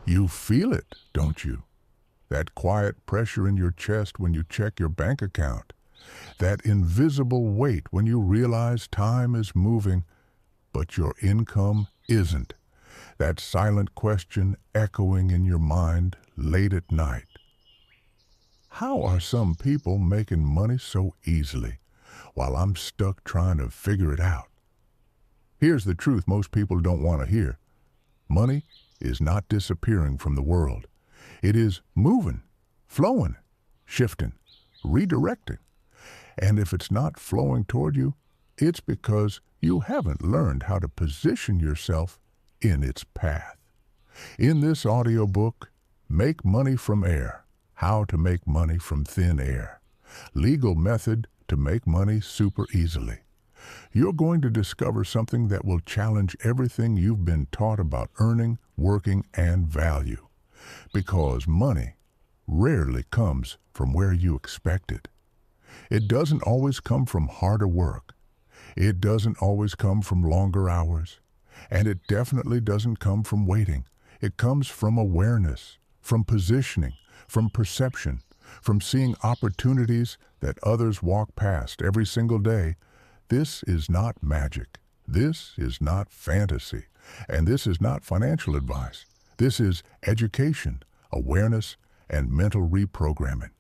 You feel it, don't you? That quiet pressure in your chest when you check your bank account. That invisible weight when you realize time is moving, but your income isn't. That silent question echoing in your mind late at night. How are some people making money so easily, while I'm stuck trying to figure it out? Here's the truth most people don't want to hear. Money is not disappearing from the world. It is moving, flowing, shifting, redirecting. And if it's not flowing toward you, it's because you haven't learned how to position yourself in its path. In this audiobook, Make Money from Air, How to Make Money from Thin Air. Legal method to make money super easily. You're going to discover something that will challenge everything you've been taught about earning, working, and value. Because money rarely comes from where you expect it. It doesn't always come from harder work. It doesn't always come from longer hours. And it definitely doesn't come from waiting. It comes from awareness, from positioning, from perception, from seeing opportunities that others walk past every single day. This is not magic. This is not fantasy. And this is not financial advice. This is education, awareness, and mental reprogramming.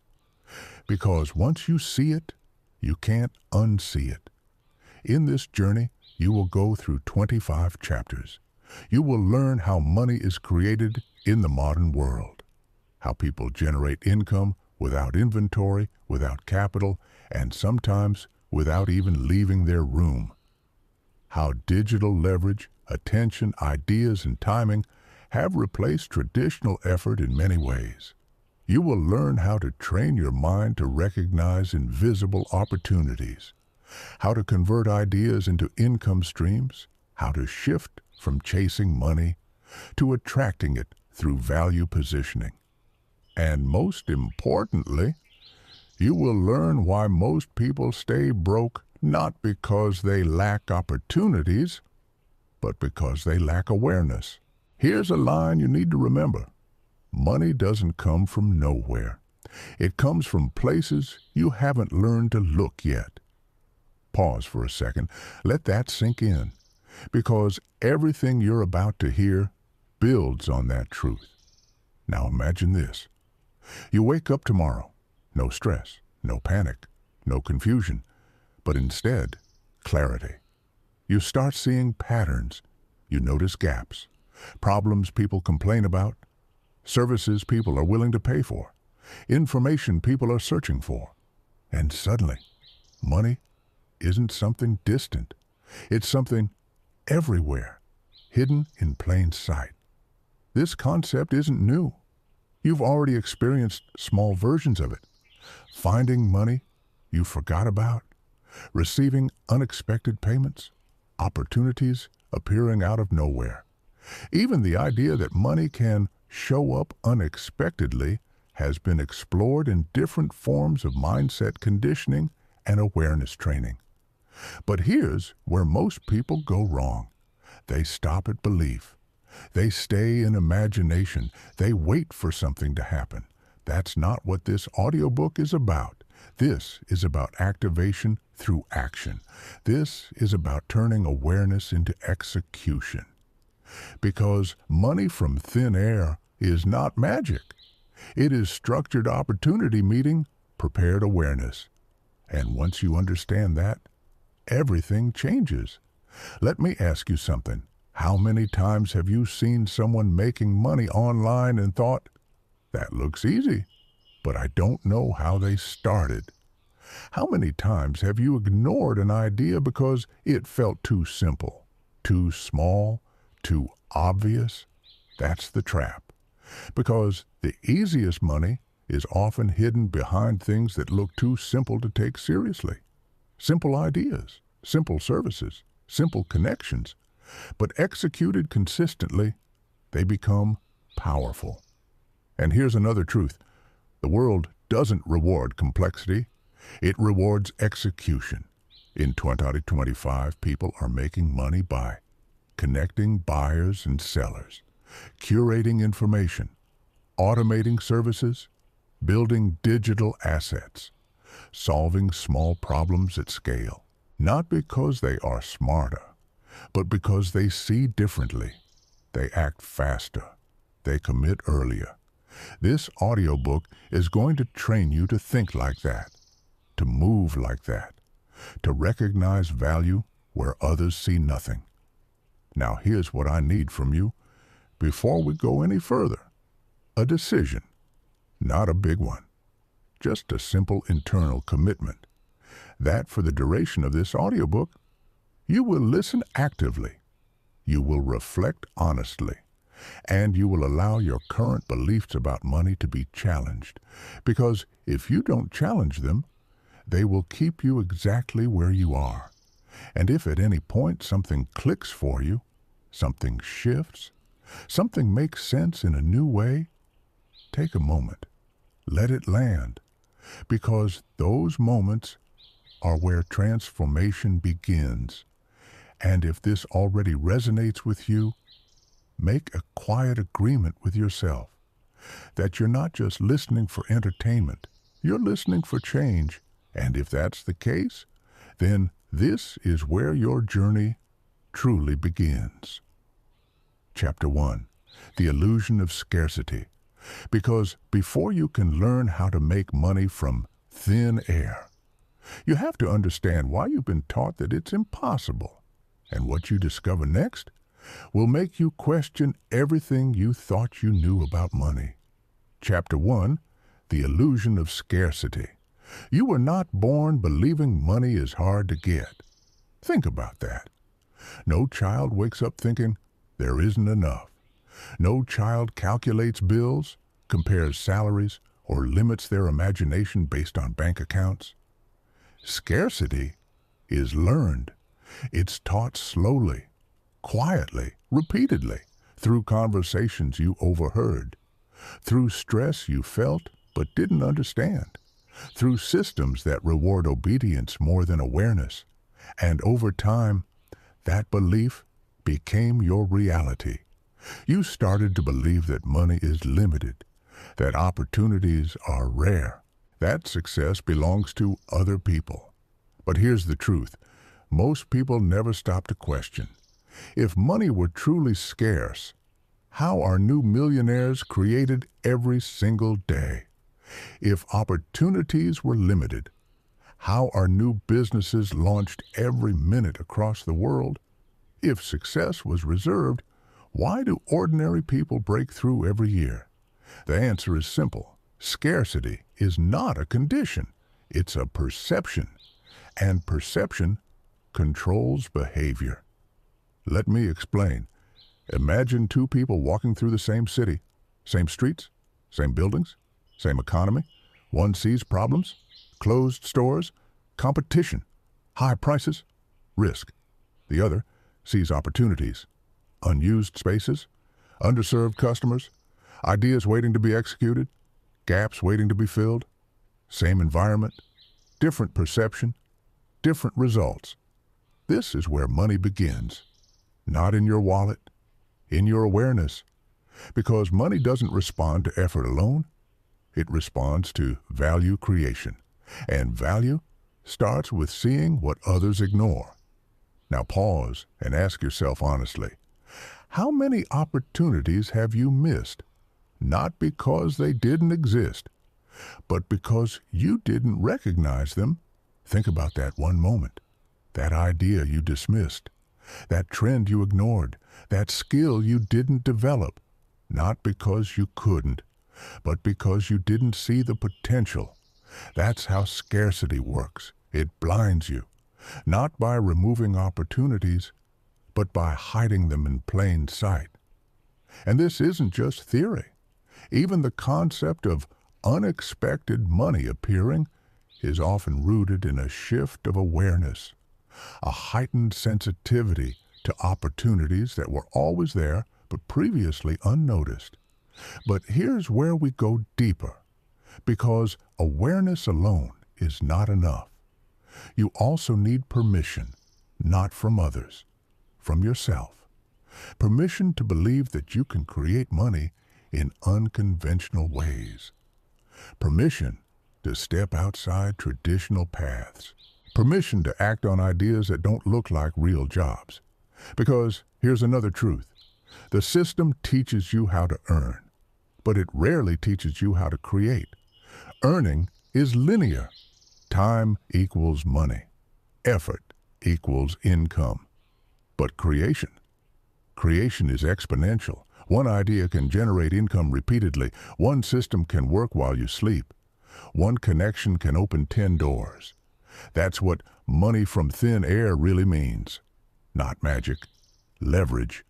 Because once you see it, you can't unsee it. In this journey, you will go through 25 chapters. You will learn how money is created in the modern world, how people generate income without inventory, without capital, and sometimes without even leaving their room. How digital leverage, attention, ideas, and timing have replaced traditional effort in many ways. You will learn how to train your mind to recognize invisible opportunities, how to convert ideas into income streams, how to shift from chasing money to attracting it through value positioning. And most importantly, you will learn why most people stay broke not because they lack opportunities, but because they lack awareness. Here's a line you need to remember. Money doesn't come from nowhere. It comes from places you haven't learned to look yet. Pause for a second. Let that sink in, because everything you're about to hear builds on that truth. Now imagine this. You wake up tomorrow. No stress, no panic, no confusion, but instead, clarity. You start seeing patterns. You notice gaps, problems people complain about, services people are willing to pay for, information people are searching for. And suddenly, money isn't something distant. It's something everywhere, hidden in plain sight. This concept isn't new. You've already experienced small versions of it. Finding money you forgot about, receiving unexpected payments, opportunities appearing out of nowhere. Even the idea that money can show up unexpectedly has been explored in different forms of mindset conditioning and awareness training. But here's where most people go wrong. They stop at belief. They stay in imagination. They wait for something to happen. That's not what this audiobook is about. This is about activation through action. This is about turning awareness into execution. Because money from thin air is not magic. It is structured opportunity meeting prepared awareness. And once you understand that, everything changes. Let me ask you something. How many times have you seen someone making money online and thought, that looks easy, but I don't know how they started? How many times have you ignored an idea because it felt too simple, too small, too obvious? That's the trap. Because the easiest money is often hidden behind things that look too simple to take seriously. Simple ideas, simple services, simple connections. But executed consistently, they become powerful. And here's another truth. The world doesn't reward complexity. It rewards execution. In 2025, people are making money by connecting buyers and sellers, curating information, automating services, building digital assets, solving small problems at scale, not because they are smarter, but because they see differently. They act faster. They commit earlier. This audiobook is going to train you to think like that, to move like that, to recognize value where others see nothing. Now here's what I need from you before we go any further. A decision, not a big one, just a simple internal commitment that for the duration of this audiobook, you will listen actively, you will reflect honestly, and you will allow your current beliefs about money to be challenged, because if you don't challenge them, they will keep you exactly where you are. And if at any point something clicks for you, something shifts, something makes sense in a new way, take a moment, let it land, because those moments are where transformation begins. And if this already resonates with you, make a quiet agreement with yourself that you're not just listening for entertainment, you're listening for change. And if that's the case, then this is where your journey truly begins. Chapter 1. The Illusion of Scarcity. Because before you can learn how to make money from thin air, you have to understand why you've been taught that it's impossible. And what you discover next will make you question everything you thought you knew about money. Chapter 1. The Illusion of Scarcity. You were not born believing money is hard to get. Think about that. No child wakes up thinking there isn't enough. No child calculates bills, compares salaries, or limits their imagination based on bank accounts. Scarcity is learned. It's taught slowly, quietly, repeatedly, through conversations you overheard, through stress you felt but didn't understand, through systems that reward obedience more than awareness. And over time, that belief became your reality. You started to believe that money is limited, that opportunities are rare, that success belongs to other people. But here's the truth. Most people never stop to question. If money were truly scarce, how are new millionaires created every single day? If opportunities were limited, how are new businesses launched every minute across the world? If success was reserved, why do ordinary people break through every year? The answer is simple. Scarcity is not a condition. It's a perception. And perception controls behavior. Let me explain. Imagine two people walking through the same city, same streets, same buildings, same economy. One sees problems, closed stores, competition, high prices, risk. The other sees opportunities, unused spaces, underserved customers, ideas waiting to be executed, gaps waiting to be filled. Same environment, different perception, different results. This is where money begins. Not in your wallet, in your awareness. Because money doesn't respond to effort alone. It responds to value creation. And value starts with seeing what others ignore. Now pause and ask yourself honestly, how many opportunities have you missed? Not because they didn't exist, but because you didn't recognize them. Think about that one moment, that idea you dismissed, that trend you ignored, that skill you didn't develop, not because you couldn't, but because you didn't see the potential. That's how scarcity works. It blinds you, not by removing opportunities, but by hiding them in plain sight. And this isn't just theory. Even the concept of unexpected money appearing is often rooted in a shift of awareness, a heightened sensitivity to opportunities that were always there but previously unnoticed. But here's where we go deeper, because awareness alone is not enough. You also need permission, not from others, from yourself. Permission to believe that you can create money in unconventional ways. Permission to step outside traditional paths. Permission to act on ideas that don't look like real jobs. Because here's another truth. The system teaches you how to earn, but it rarely teaches you how to create. Earning is linear. Time equals money. Effort equals income. But creation is exponential. One idea can generate income repeatedly. One system can work while you sleep. One connection can open 10 doors. That's what money from thin air really means. Not magic, leverage.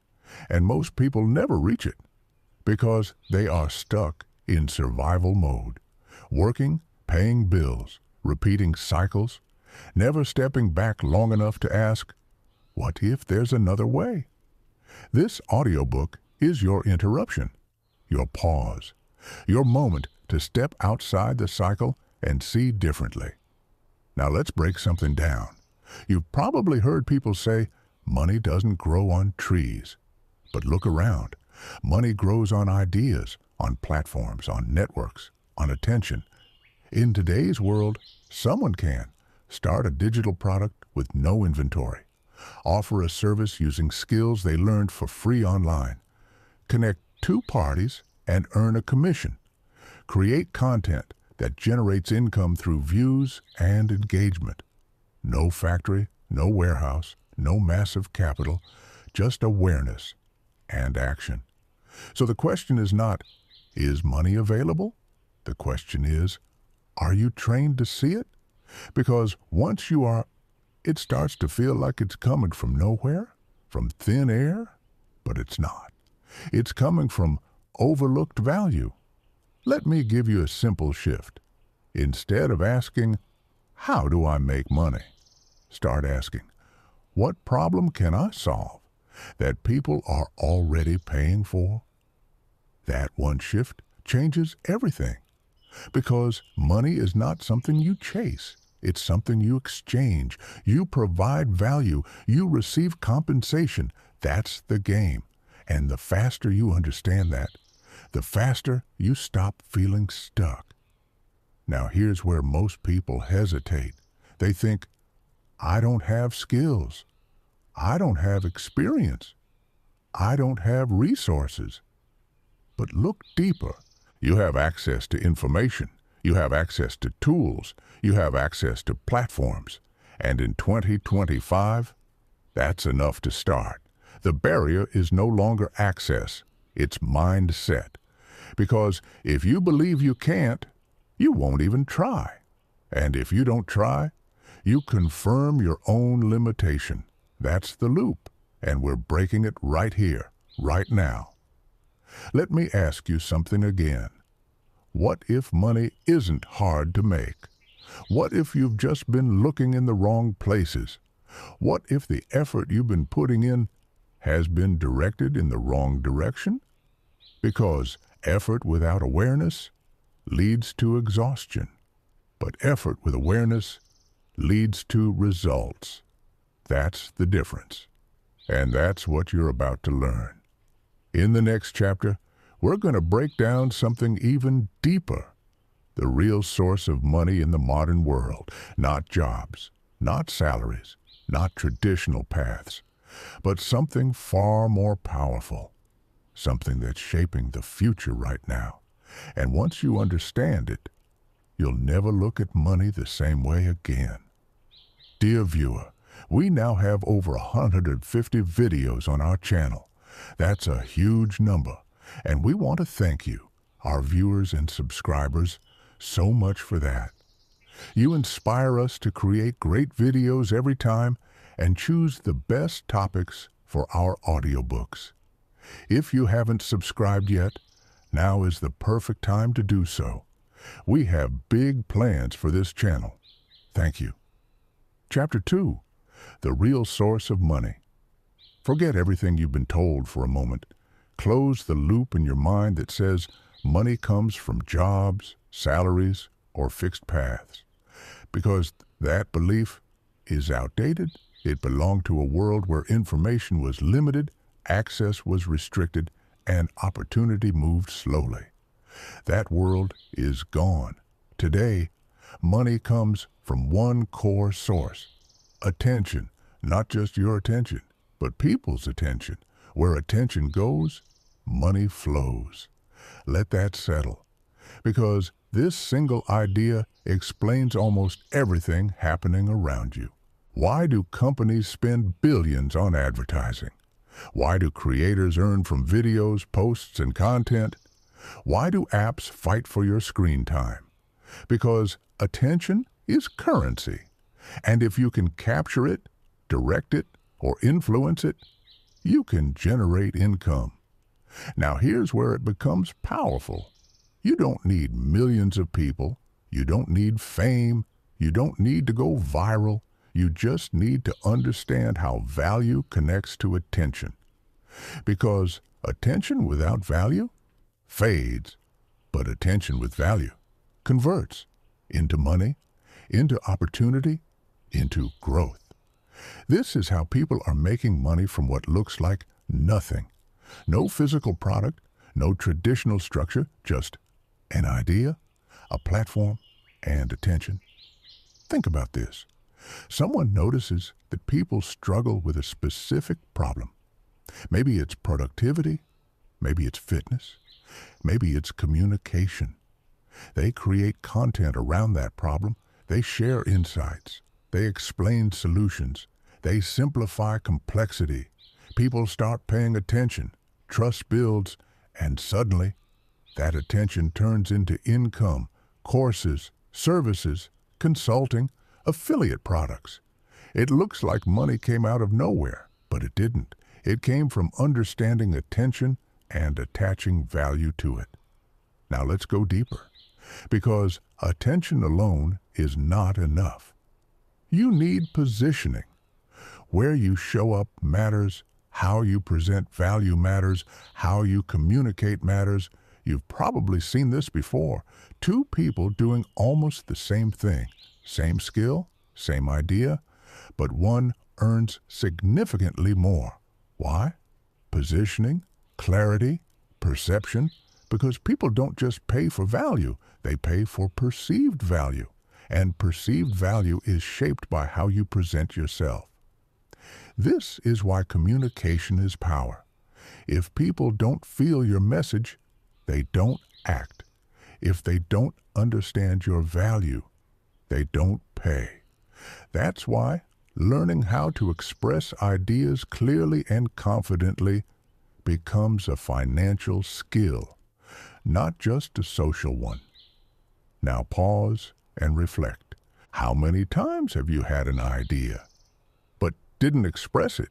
And most people never reach it because they are stuck in survival mode, working, paying bills, repeating cycles, never stepping back long enough to ask, what if there's another way? This audiobook is your interruption, your pause, your moment to step outside the cycle and see differently. Now let's break something down. You've probably heard people say, money doesn't grow on trees. But look around. Money grows on ideas, on platforms, on networks, on attention. In today's world, someone can start a digital product with no inventory, offer a service using skills they learned for free online, connect two parties and earn a commission, create content that generates income through views and engagement. No factory, no warehouse, no massive capital, just awareness and action. So the question is not, is money available? The question is, are you trained to see it? Because once you are, it starts to feel like it's coming from nowhere, from thin air, but it's not. It's coming from overlooked value. Let me give you a simple shift. Instead of asking, how do I make money? Start asking, what problem can I solve that people are already paying for? That one shift changes everything. Because money is not something you chase. It's something you exchange. You provide value. You receive compensation. That's the game. And the faster you understand that, the faster you stop feeling stuck. Now here's where most people hesitate. They think, I don't have skills. I don't have experience. I don't have resources. But look deeper. You have access to information. You have access to tools. You have access to platforms. And in 2025, that's enough to start. The barrier is no longer access. It's mindset. Because if you believe you can't, you won't even try. And if you don't try, you confirm your own limitation. That's the loop. And we're breaking it right here, right now. Let me ask you something again. What if money isn't hard to make? What if you've just been looking in the wrong places? What if the effort you've been putting in has been directed in the wrong direction? Because effort without awareness leads to exhaustion, but effort with awareness leads to results. That's the difference. And that's what you're about to learn. In the next chapter, we're going to break down something even deeper. The real source of money in the modern world. Not jobs, not salaries, not traditional paths, but something far more powerful. Something that's shaping the future right now. And once you understand it, you'll never look at money the same way again. Dear viewer, we now have over 150 videos on our channel. That's a huge number, and we want to thank you, our viewers and subscribers, so much for that. You inspire us to create great videos every time and choose the best topics for our audiobooks. If you haven't subscribed yet, now is the perfect time to do so. We have big plans for this channel. Thank you. Chapter 2. The real source of money. Forget everything you've been told for a moment. Close the loop in your mind that says money comes from jobs, salaries, or fixed paths. Because that belief is outdated. It belonged to a world where information was limited, access was restricted and opportunity moved slowly. That world is gone. Today, money comes from one core source: attention. Not just your attention, but people's attention. Where attention goes, money flows. Let that settle, because this single idea explains almost everything happening around you. Why do companies spend billions on advertising? Why do creators earn from videos, posts, and content? Why do apps fight for your screen time? Because attention is currency. And if you can capture it, direct it, or influence it, you can generate income. Now here's where it becomes powerful. You don't need millions of people. You don't need fame. You don't need to go viral. You just need to understand how value connects to attention. Because attention without value fades, but attention with value converts into money, into opportunity, into growth. This is how people are making money from what looks like nothing. No physical product, no traditional structure, just an idea, a platform, and attention. Think about this. Someone notices that people struggle with a specific problem. Maybe it's productivity, maybe it's fitness, maybe it's communication. They create content around that problem. They share insights. They explain solutions. They simplify complexity. People start paying attention. Trust builds, and suddenly, that attention turns into income, courses, services, consulting, affiliate products. It looks like money came out of nowhere, but it didn't. It came from understanding attention and attaching value to it. Now let's go deeper, because attention alone is not enough. You need positioning. Where you show up matters, how you present value matters, how you communicate matters. You've probably seen this before. Two people doing almost the same thing, same skill, same idea, but one earns significantly more. Why? Positioning, clarity, perception, because people don't just pay for value, they pay for perceived value. And perceived value is shaped by how you present yourself. This is why communication is power. If people don't feel your message, they don't act. If they don't understand your value, they don't pay. That's why learning how to express ideas clearly and confidently becomes a financial skill, not just a social one. Now pause and reflect. How many times have you had an idea, but didn't express it?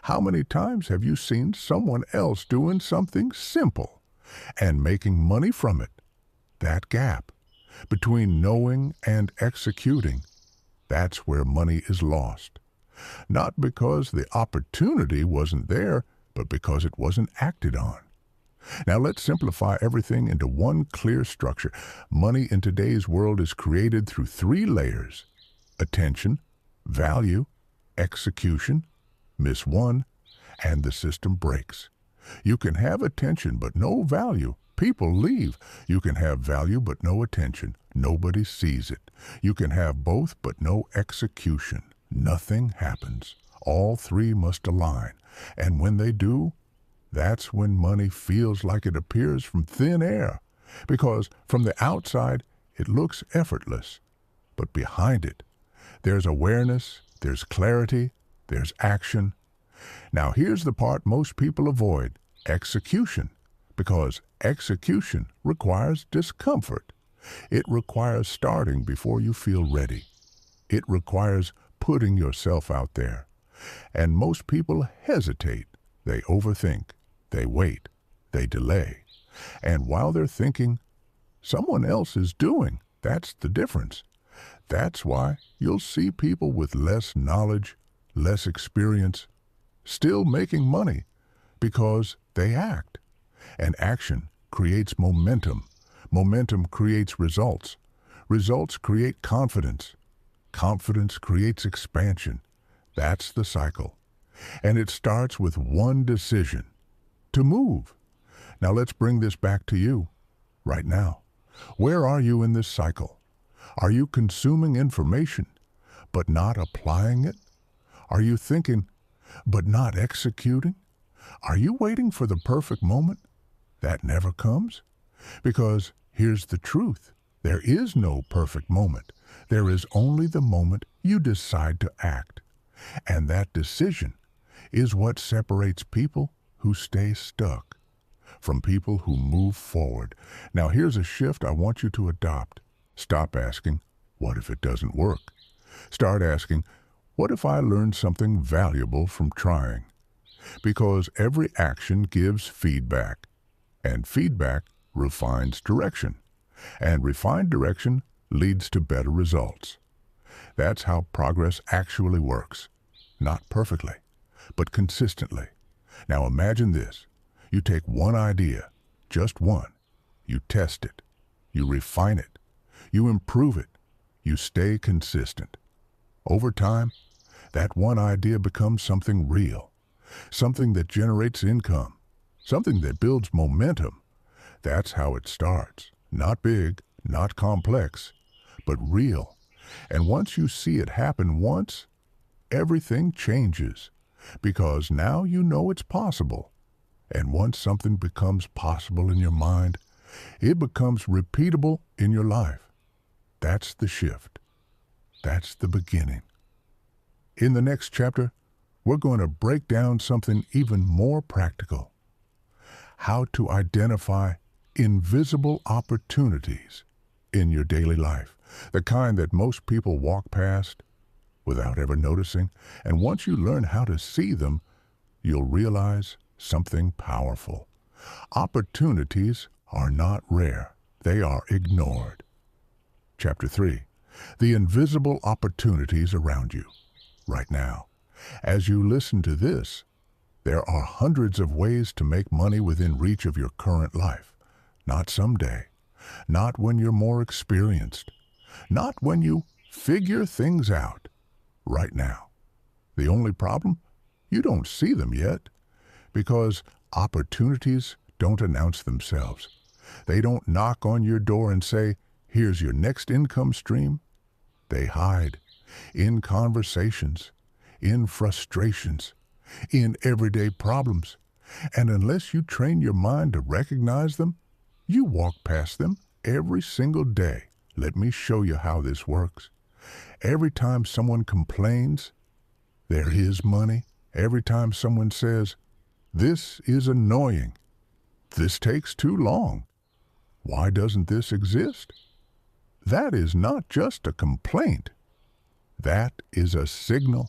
How many times have you seen someone else doing something simple and making money from it? That gap between knowing and executing, that's where money is lost. Not because the opportunity wasn't there, but because it wasn't acted on. Now let's simplify everything into one clear structure. Money in today's world is created through 3 layers: attention, value, execution. Miss one, and the system breaks. You can have attention but no value. People leave. You can have value but no attention. Nobody sees it. You can have both but no execution. Nothing happens. All 3 must align. And when they do, that's when money feels like it appears from thin air. Because from the outside, it looks effortless. But behind it, there's awareness, there's clarity, there's action. Now here's the part most people avoid: execution. Because execution requires discomfort. It requires starting before you feel ready. It requires putting yourself out there. And most people hesitate. They overthink. They wait. They delay. And while they're thinking, someone else is doing. That's the difference. That's why you'll see people with less knowledge, less experience, still making money, because they act. And action creates momentum. Momentum creates results. Results create confidence. Confidence creates expansion. That's the cycle. And it starts with one decision: to move. Now let's bring this back to you right now. Where are you in this cycle? Are you consuming information but not applying it? Are you thinking but not executing? Are you waiting for the perfect moment? That never comes. Because here's the truth. There is no perfect moment. There is only the moment you decide to act. And that decision is what separates people who stay stuck from people who move forward. Now here's a shift I want you to adopt. Stop asking, what if it doesn't work? Start asking, what if I learned something valuable from trying? Because every action gives feedback, and feedback refines direction, and refined direction leads to better results. That's how progress actually works. Not perfectly, but consistently. Now imagine this. You take one idea, just one. You test it. You refine it. You improve it. You stay consistent. Over time, that one idea becomes something real, something that generates income, something that builds momentum. That's how it starts. Not big, not complex, but real. And once you see it happen once, everything changes, because now you know it's possible. And once something becomes possible in your mind, it becomes repeatable in your life. That's the shift. That's the beginning. In the next chapter, we're going to break down something even more practical. How to identify invisible opportunities in your daily life, the kind that most people walk past without ever noticing. And once you learn how to see them, you'll realize something powerful. Opportunities are not rare. They are ignored. Chapter 3. The invisible opportunities around you right now. As you listen to this, there are hundreds of ways to make money within reach of your current life. Not someday. Not when you're more experienced. Not when you figure things out. Right now. The only problem? You don't see them yet. Because opportunities don't announce themselves. They don't knock on your door and say, here's your next income stream. They hide in conversations, in frustrations, in everyday problems. And unless you train your mind to recognize them, you walk past them every single day. Let me show you how this works. Every time someone complains, there is money. Every time someone says, this is annoying, this takes too long, why doesn't this exist? That is not just a complaint. That is a signal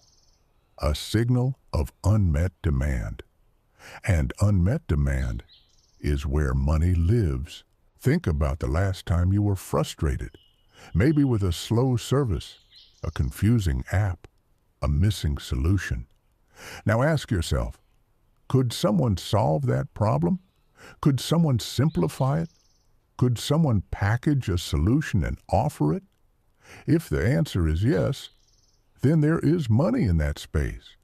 of unmet demand. And unmet demand is where money lives. Think about the last time you were frustrated, maybe with a slow service, a confusing app, a missing solution. Now ask yourself, could someone solve that problem? Could someone simplify it? Could someone package a solution and offer it? If the answer is yes, then there is money in that space.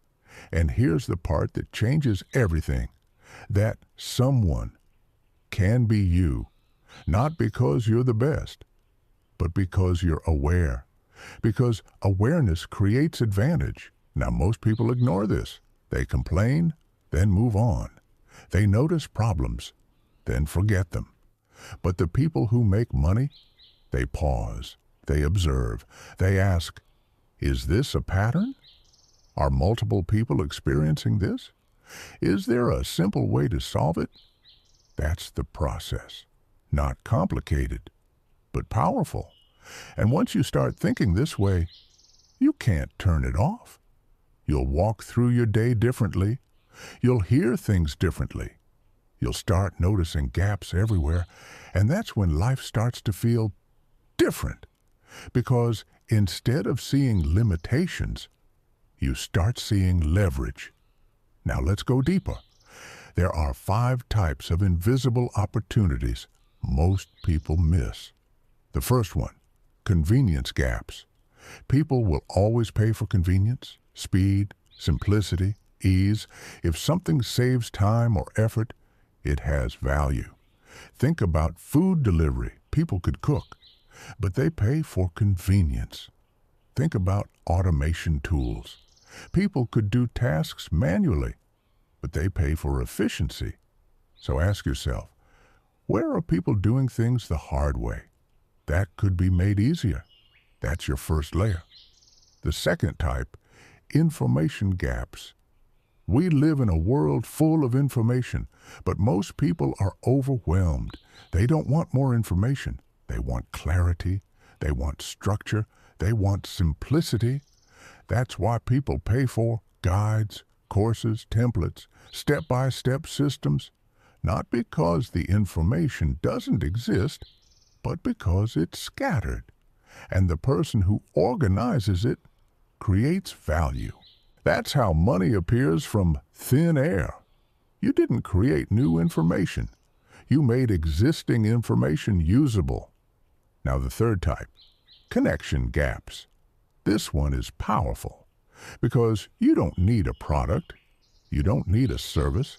And here's the part that changes everything. That someone can be you, not because you're the best, but because you're aware. Because awareness creates advantage. Now, most people ignore this. They complain, then move on. They notice problems, then forget them. But the people who make money, they pause, they observe, they ask, is this a pattern? Are multiple people experiencing this? Is there a simple way to solve it? That's the process. Not complicated, but powerful. And once you start thinking this way, you can't turn it off. You'll walk through your day differently. You'll hear things differently. You'll start noticing gaps everywhere, and that's when life starts to feel different. Because instead of seeing limitations, you start seeing leverage. Now let's go deeper. There are 5 types of invisible opportunities most people miss. The first one, convenience gaps. People will always pay for convenience, speed, simplicity, ease. If something saves time or effort, it has value. Think about food delivery. People could cook, but they pay for convenience. Think about automation tools. People could do tasks manually, but they pay for efficiency. So ask yourself, where are people doing things the hard way? That could be made easier. That's your first layer. The second type, information gaps. We live in a world full of information, but most people are overwhelmed. They don't want more information. They want clarity. They want structure. They want simplicity. That's why people pay for guides, courses, templates, step-by-step systems, not because the information doesn't exist, but because it's scattered, and the person who organizes it creates value. That's how money appears from thin air. You didn't create new information. You made existing information usable. Now the third type, connection gaps. This one is powerful because you don't need a product. You don't need a service.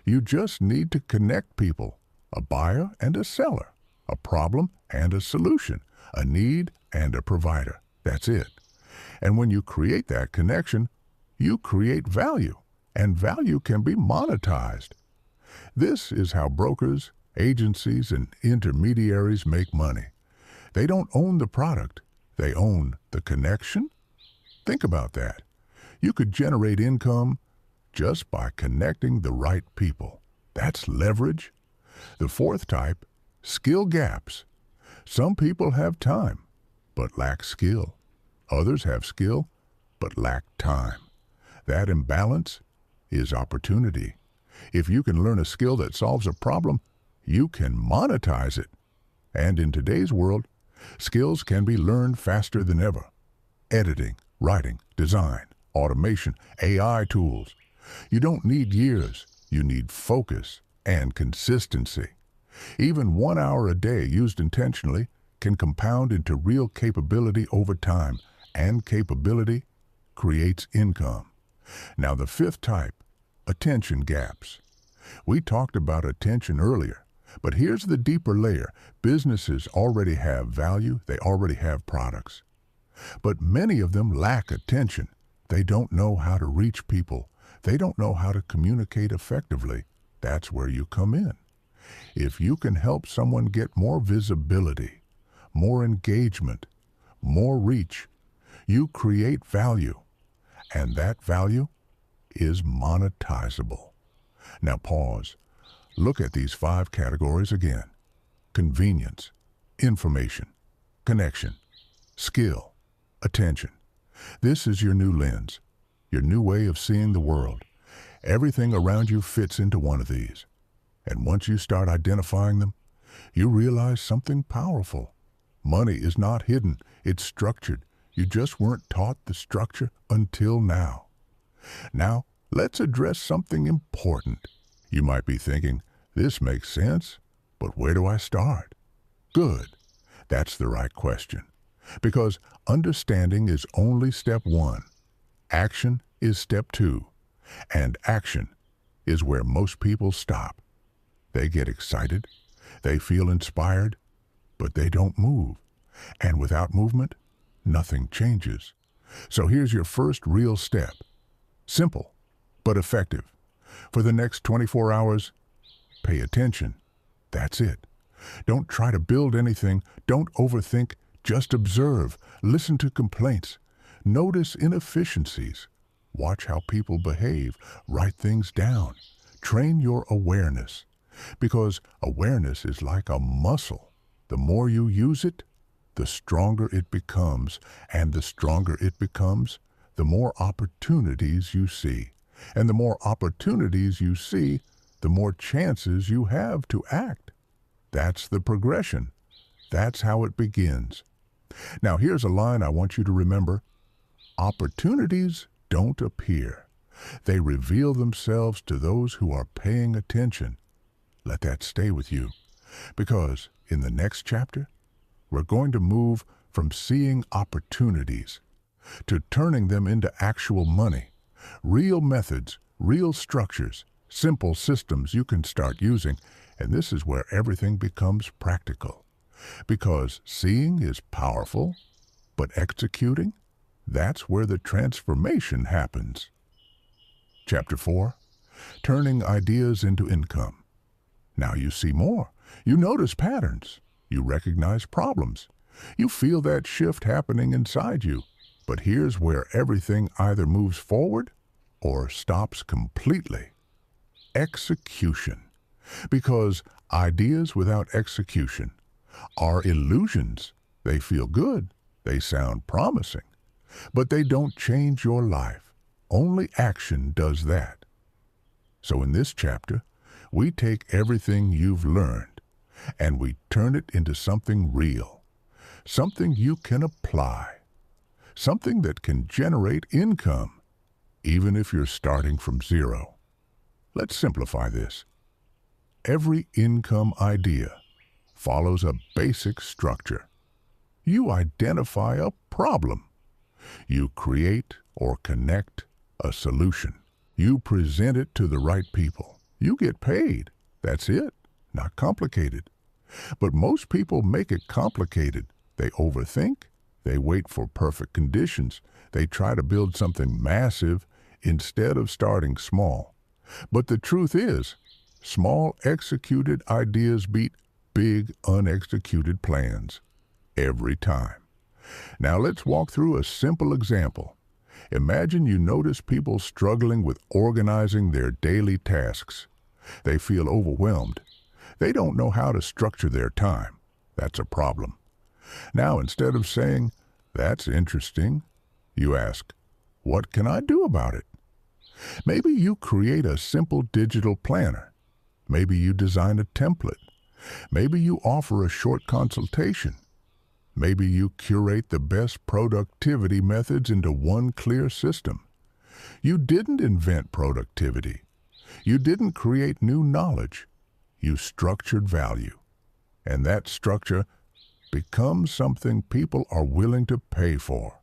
You just need to connect people, a buyer and a seller, a problem and a solution, a need and a provider. That's it. And when you create that connection, you create value, and value can be monetized. This is how brokers, agencies, and intermediaries make money. They don't own the product. They own the connection. Think about that. You could generate income just by connecting the right people. That's leverage. The fourth type, skill gaps. Some people have time, but lack skill. Others have skill, but lack time. That imbalance is opportunity. If you can learn a skill that solves a problem, you can monetize it. And in today's world, skills can be learned faster than ever. Editing, writing, design, automation, AI tools. You don't need years. You need focus and consistency. Even 1 hour a day used intentionally can compound into real capability over time, and capability creates income. Now the fifth type, attention gaps. We talked about attention earlier, but here's the deeper layer. Businesses already have value. They already have products. But many of them lack attention. They don't know how to reach people. They don't know how to communicate effectively. That's where you come in. If you can help someone get more visibility, more engagement, more reach, you create value. And that value is monetizable. Now pause. Look at these 5 categories again. Convenience, information, connection, skill, attention. This is your new lens, your new way of seeing the world. Everything around you fits into one of these. And once you start identifying them, you realize something powerful. Money is not hidden, it's structured. You just weren't taught the structure until now. Now, let's address something important. You might be thinking, this makes sense, but where do I start? Good. That's the right question. Because understanding is only step 1. Action is step 2. And action is where most people stop. They get excited, they feel inspired, but they don't move. And without movement, nothing changes. So here's your first real step. Simple, but effective. For the next 24 hours, pay attention. That's it. Don't try to build anything. Don't overthink. Just observe. Listen to complaints. Notice inefficiencies. Watch how people behave. Write things down. Train your awareness. Because awareness is like a muscle. The more you use it, the stronger it becomes, and the stronger it becomes, the more opportunities you see. And the more opportunities you see, the more chances you have to act. That's the progression. That's how it begins. Now here's a line I want you to remember. Opportunities don't appear. They reveal themselves to those who are paying attention. Let that stay with you. Because in the next chapter, we're going to move from seeing opportunities to turning them into actual money, Real methods, real structures, simple systems you can start using, and this is where everything becomes practical. Because seeing is powerful, but executing, that's where the transformation happens. Chapter 4. Turning ideas into income. Now you see more. You notice patterns. You recognize problems. You feel that shift happening inside you. But here's where everything either moves forward or stops completely. Execution. Because ideas without execution are illusions. They feel good. They sound promising. But they don't change your life. Only action does that. So in this chapter, we take everything you've learned and we turn it into something real, something you can apply, something that can generate income, even if you're starting from zero. Let's simplify this. Every income idea follows a basic structure. You identify a problem. You create or connect a solution. You present it to the right people. You get paid. That's it. Not complicated. But most people make it complicated. They overthink. They wait for perfect conditions. They try to build something massive instead of starting small. But the truth is, small executed ideas beat big unexecuted plans every time. Now let's walk through a simple example. Imagine you notice people struggling with organizing their daily tasks. They feel overwhelmed. They don't know how to structure their time. That's a problem. Now, instead of saying, "That's interesting," you ask, "What can I do about it?" Maybe you create a simple digital planner. Maybe you design a template. Maybe you offer a short consultation. Maybe you curate the best productivity methods into one clear system. You didn't invent productivity. You didn't create new knowledge. You structured value. And that structure becomes something people are willing to pay for.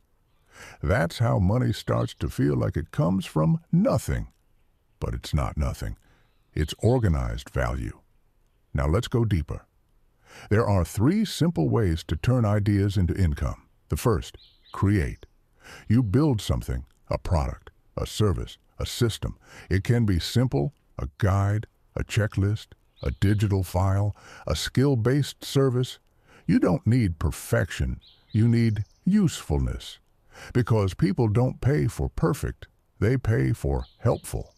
That's how money starts to feel like it comes from nothing. But it's not nothing. It's organized value. Now let's go deeper. There are 3 simple ways to turn ideas into income. The first, create. You build something, a product, a service, a system. It can be simple, a guide, a checklist, a digital file, a skill-based service. You don't need perfection. You need usefulness. Because people don't pay for perfect. They pay for helpful.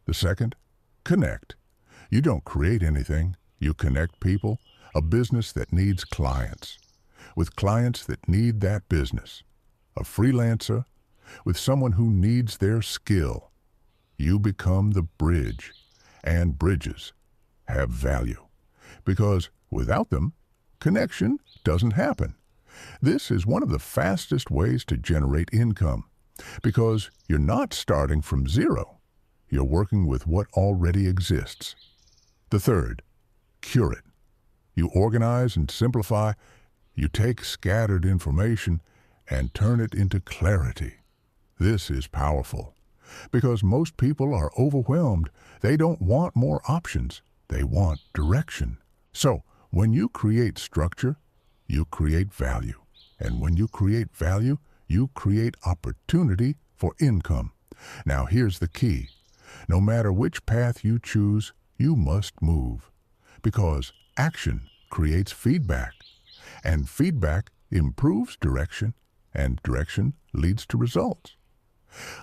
The second, connect. You don't create anything. You connect people. A business that needs clients, with clients that need that business. A freelancer, with someone who needs their skill. You become the bridge, and bridges have value, because without them, connection doesn't happen. This is one of the fastest ways to generate income, because you're not starting from zero. You're working with what already exists. The third, curate. You organize and simplify. You take scattered information and turn it into clarity. This is powerful because most people are overwhelmed. They don't want more options. They want direction. So when you create structure, you create value. And when you create value, you create opportunity for income. Now here's the key. No matter which path you choose, you must move. Because action creates feedback, and feedback improves direction, and direction leads to results.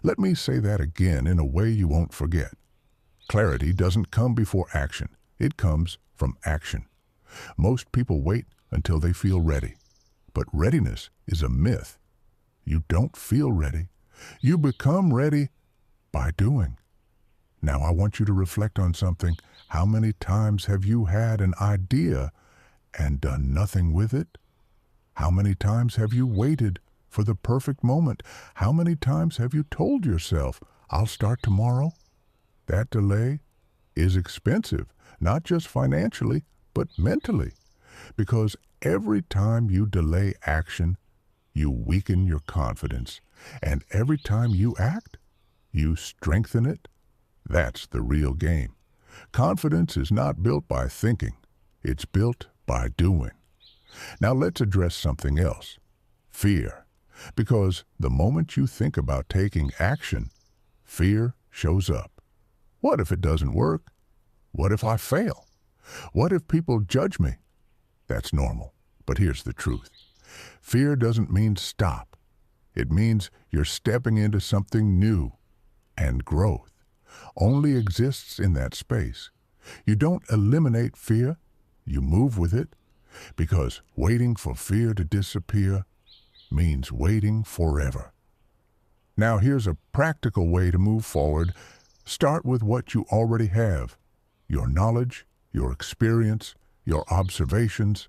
Let me say that again in a way you won't forget. Clarity doesn't come before action. It comes from action. Most people wait until they feel ready. But readiness is a myth. You don't feel ready. You become ready by doing. Now I want you to reflect on something. How many times have you had an idea and done nothing with it? How many times have you waited for the perfect moment? How many times have you told yourself, "I'll start tomorrow"? That delay is expensive, not just financially, but mentally. Because every time you delay action, you weaken your confidence. And every time you act, you strengthen it. That's the real game. Confidence is not built by thinking. It's built by doing. Now let's address something else. Fear. Because the moment you think about taking action, fear shows up. What if it doesn't work? What if I fail? What if people judge me? That's normal. But here's the truth. Fear doesn't mean stop. It means you're stepping into something new. And growth only exists in that space. You don't eliminate fear. You move with it. Because waiting for fear to disappear means waiting forever. Now here's a practical way to move forward. Start with what you already have. Your knowledge, your experience, your observations.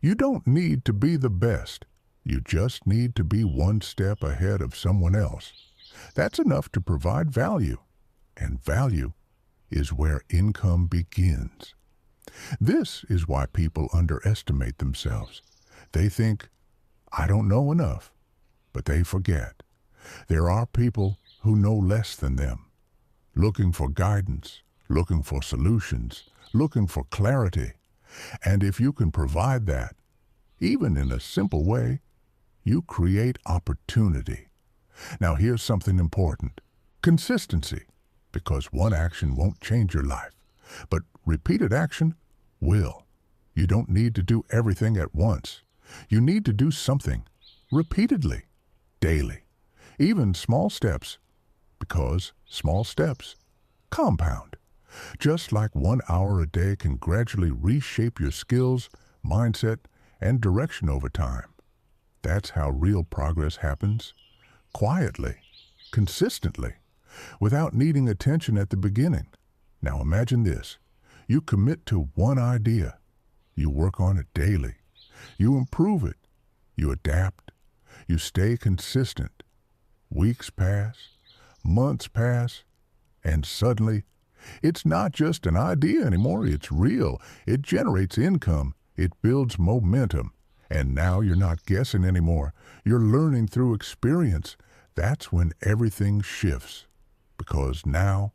You don't need to be the best. You just need to be one step ahead of someone else. That's enough to provide value. And value is where income begins. This is why people underestimate themselves. They think, I don't know enough, but they forget. There are people who know less than them, looking for guidance, looking for solutions, looking for clarity. And if you can provide that, even in a simple way, you create opportunity. Now here's something important. Consistency, because one action won't change your life, but repeated action will. You don't need to do everything at once. You need to do something repeatedly, daily, even small steps, because small steps compound. Just like 1 hour a day can gradually reshape your skills, mindset, and direction over time. That's how real progress happens. Quietly, consistently, without needing attention at the beginning. Now imagine this. You commit to one idea. You work on it daily. You improve it. You adapt. You stay consistent. Weeks pass, months pass, and suddenly, it's not just an idea anymore. It's real. It generates income. It builds momentum. And now you're not guessing anymore. You're learning through experience. That's when everything shifts. Because now,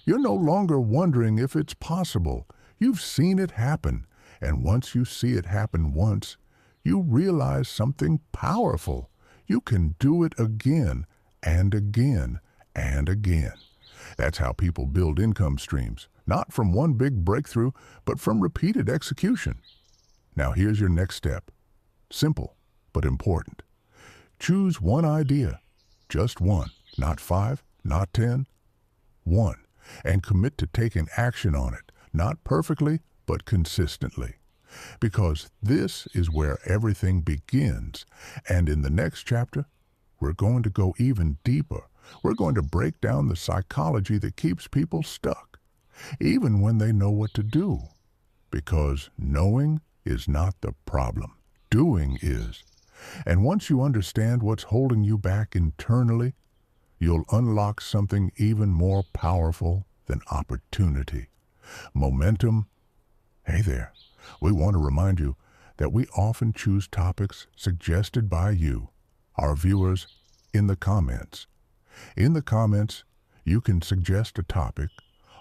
you're no longer wondering if it's possible. You've seen it happen. And once you see it happen once, you realize something powerful. You can do it again and again and again. That's how people build income streams, not from one big breakthrough, but from repeated execution. Now here's your next step. Simple, but important. Choose one idea, just one, not 5, not 10, one, and commit to taking action on it, not perfectly, but consistently. Because this is where everything begins, and in the next chapter, we're going to go even deeper. We're going to break down the psychology that keeps people stuck, even when they know what to do. Because knowing is not the problem. Doing is. And once you understand what's holding you back internally, you'll unlock something even more powerful than opportunity. Momentum. Hey there. We want to remind you that we often choose topics suggested by you, our viewers, in the comments. In the comments, you can suggest a topic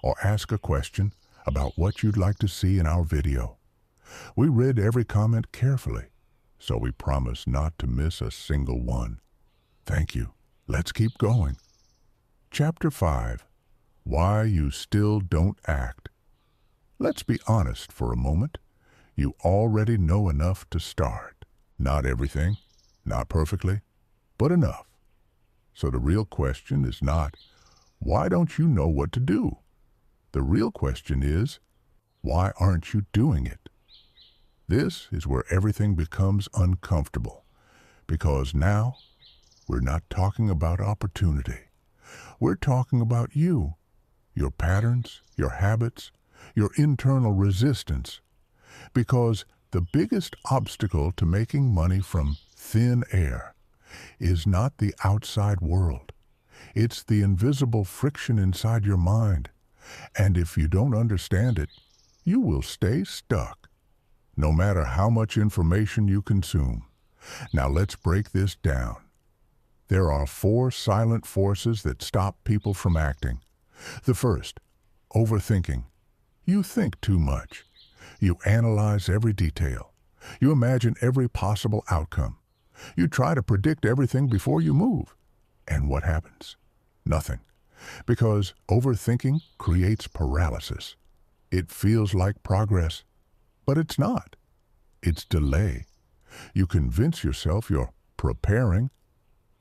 or ask a question about what you'd like to see in our video. We read every comment carefully, so we promise not to miss a single one. Thank you. Let's keep going. Chapter 5. Why You Still Don't Act. Let's be honest for a moment. You already know enough to start. Not everything, not perfectly, but enough. So the real question is not, why don't you know what to do? The real question is, why aren't you doing it? This is where everything becomes uncomfortable, because now we're not talking about opportunity. We're talking about you, your patterns, your habits, your internal resistance. Because the biggest obstacle to making money from thin air is not the outside world. It's the invisible friction inside your mind. And if you don't understand it, you will stay stuck, no matter how much information you consume. Now let's break this down. There are 4 silent forces that stop people from acting. The first, overthinking. You think too much. You analyze every detail. You imagine every possible outcome. You try to predict everything before you move. And what happens? Nothing. Because overthinking creates paralysis. It feels like progress, but it's not. It's delay. You convince yourself you're preparing,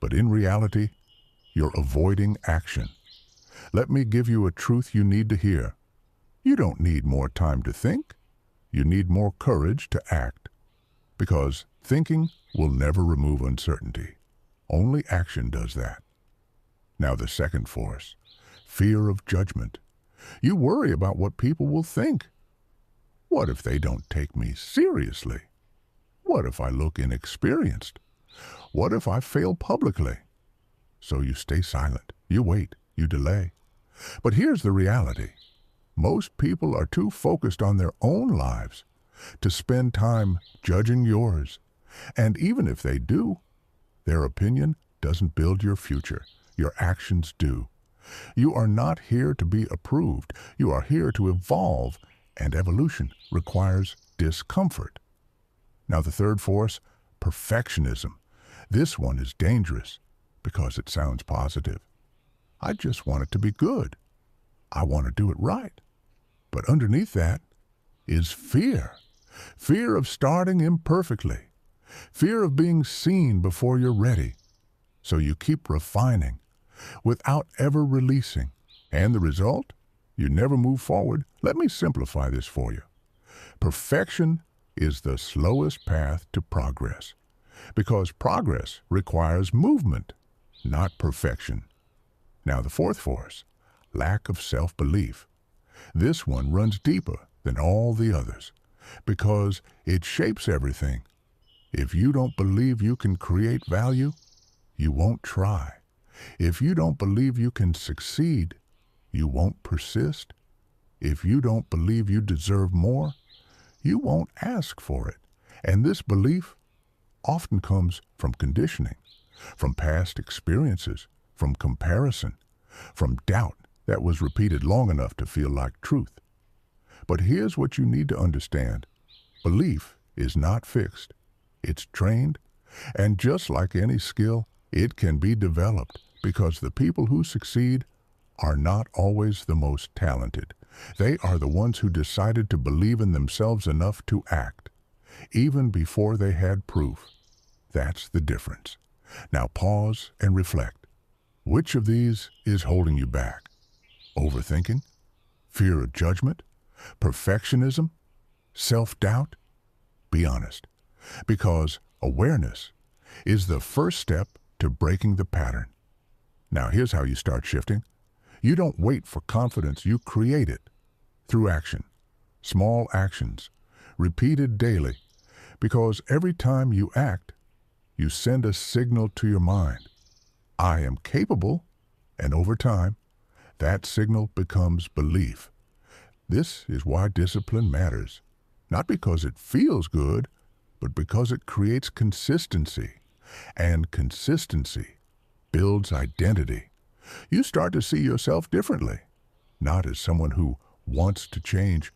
but in reality, you're avoiding action. Let me give you a truth you need to hear. You don't need more time to think. You need more courage to act. Because thinking will never remove uncertainty. Only action does that. Now the second force, fear of judgment. You worry about what people will think. What if they don't take me seriously? What if I look inexperienced? What if I fail publicly? So you stay silent, you wait, you delay. But here's the reality. Most people are too focused on their own lives to spend time judging yours. And even if they do, their opinion doesn't build your future. Your actions do. You are not here to be approved. You are here to evolve, and evolution requires discomfort. Now the third force, perfectionism. This one is dangerous because it sounds positive. I just want it to be good. I want to do it right. But underneath that is fear. Fear of starting imperfectly. Fear of being seen before you're ready. So you keep refining without ever releasing. And the result? You never move forward. Let me simplify this for you. Perfection is the slowest path to progress. Because progress requires movement, not perfection. Now the fourth force, lack of self-belief. This one runs deeper than all the others because it shapes everything. If you don't believe you can create value, you won't try. If you don't believe you can succeed, you won't persist. If you don't believe you deserve more, you won't ask for it. And this belief often comes from conditioning, from past experiences, from comparison, from doubt that was repeated long enough to feel like truth. But here's what you need to understand. Belief is not fixed. It's trained, and just like any skill, it can be developed because the people who succeed are not always the most talented. They are the ones who decided to believe in themselves enough to act, even before they had proof. That's the difference. Now pause and reflect. Which of these is holding you back? Overthinking? Fear of judgment? Perfectionism? Self-doubt? Be honest, because awareness is the first step to breaking the pattern. Now here's how you start shifting. You don't wait for confidence, you create it through action. Small actions, repeated daily, because every time you act, you send a signal to your mind. I am capable, and over time, that signal becomes belief. This is why discipline matters. Not because it feels good, but because it creates consistency. And consistency builds identity. You start to see yourself differently, not as someone who wants to change,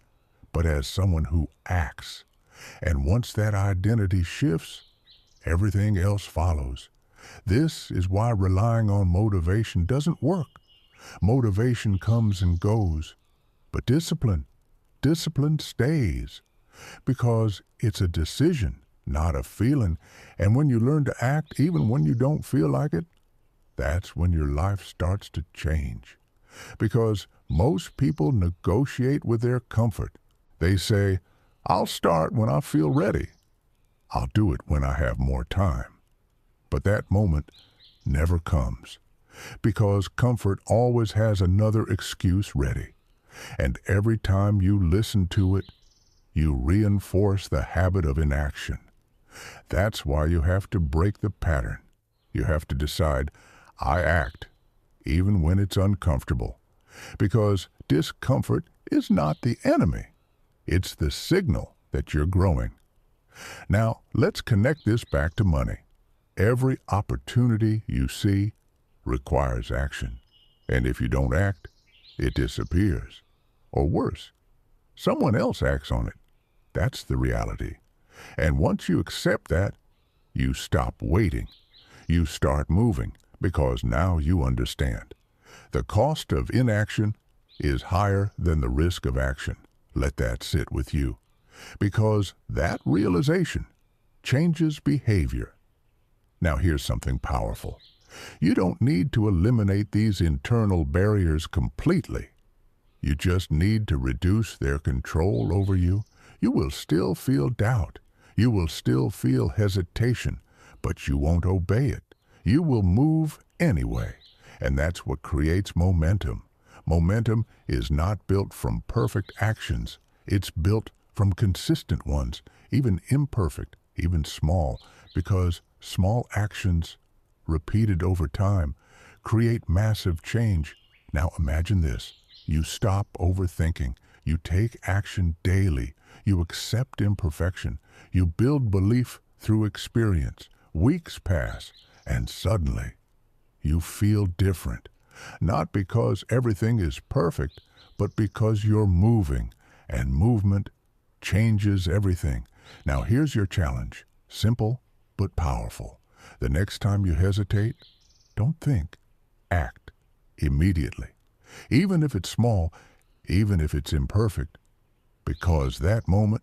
but as someone who acts. And once that identity shifts, everything else follows. This is why relying on motivation doesn't work. Motivation comes and goes, but discipline stays, because it's a decision, not a feeling. And when you learn to act, even when you don't feel like it, that's when your life starts to change. Because most people negotiate with their comfort. They say, I'll start when I feel ready. I'll do it when I have more time. But that moment never comes, because comfort always has another excuse ready. And every time you listen to it, you reinforce the habit of inaction. That's why you have to break the pattern. You have to decide, I act, even when it's uncomfortable. Because discomfort is not the enemy. It's the signal that you're growing. Now, let's connect this back to money. every opportunity you see requires action. And if you don't act, it disappears. Or worse, someone else acts on it. That's the reality. And once you accept that, you stop waiting. You start moving because now you understand. The cost of inaction is higher than the risk of action. Let that sit with you. Because that realization changes behavior. Now here's something powerful. You don't need to eliminate these internal barriers completely. You just need to reduce their control over you. You will still feel doubt. You will still feel hesitation, but you won't obey it. You will move anyway. And that's what creates momentum. Momentum is not built from perfect actions. It's built from consistent ones, even imperfect, even small, because small actions repeated over time create massive change. Now imagine this. You stop overthinking. You take action daily. You accept imperfection. You build belief through experience. Weeks pass, and suddenly you feel different. Not because everything is perfect, but because you're moving, and movement changes everything. Now here's your challenge. Simple, but powerful. The next time you hesitate, don't think. Act immediately. Even if it's small, even if it's imperfect, because that moment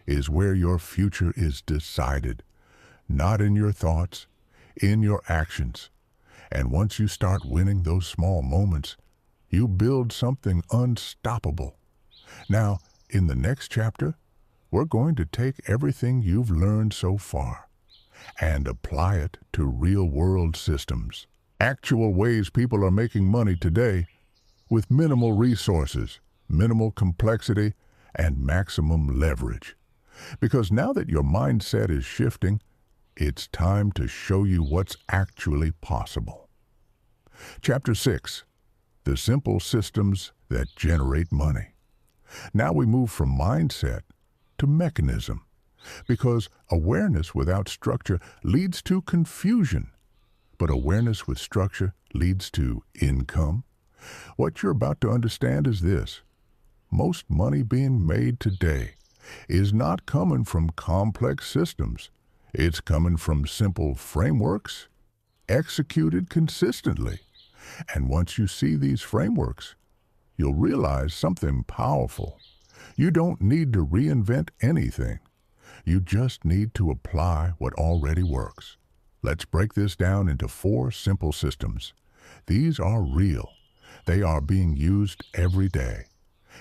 is where your future is decided. Not in your thoughts, in your actions. And once you start winning those small moments, you build something unstoppable. Now, in the next chapter, we're going to take everything you've learned so far and apply it to real-world systems. Actual ways people are making money today with minimal resources, minimal complexity, and maximum leverage. Because now that your mindset is shifting, it's time to show you what's actually possible. Chapter 6. The Simple Systems That Generate Money. Now we move from mindset to mechanism, because awareness without structure leads to confusion, but awareness with structure leads to income. What you're about to understand is this. Most money being made today is not coming from complex systems. It's coming from simple frameworks executed consistently. And once you see these frameworks, you'll realize something powerful. You don't need to reinvent anything. You just need to apply what already works. Let's break this down into 4 simple systems. These are real. They are being used every day,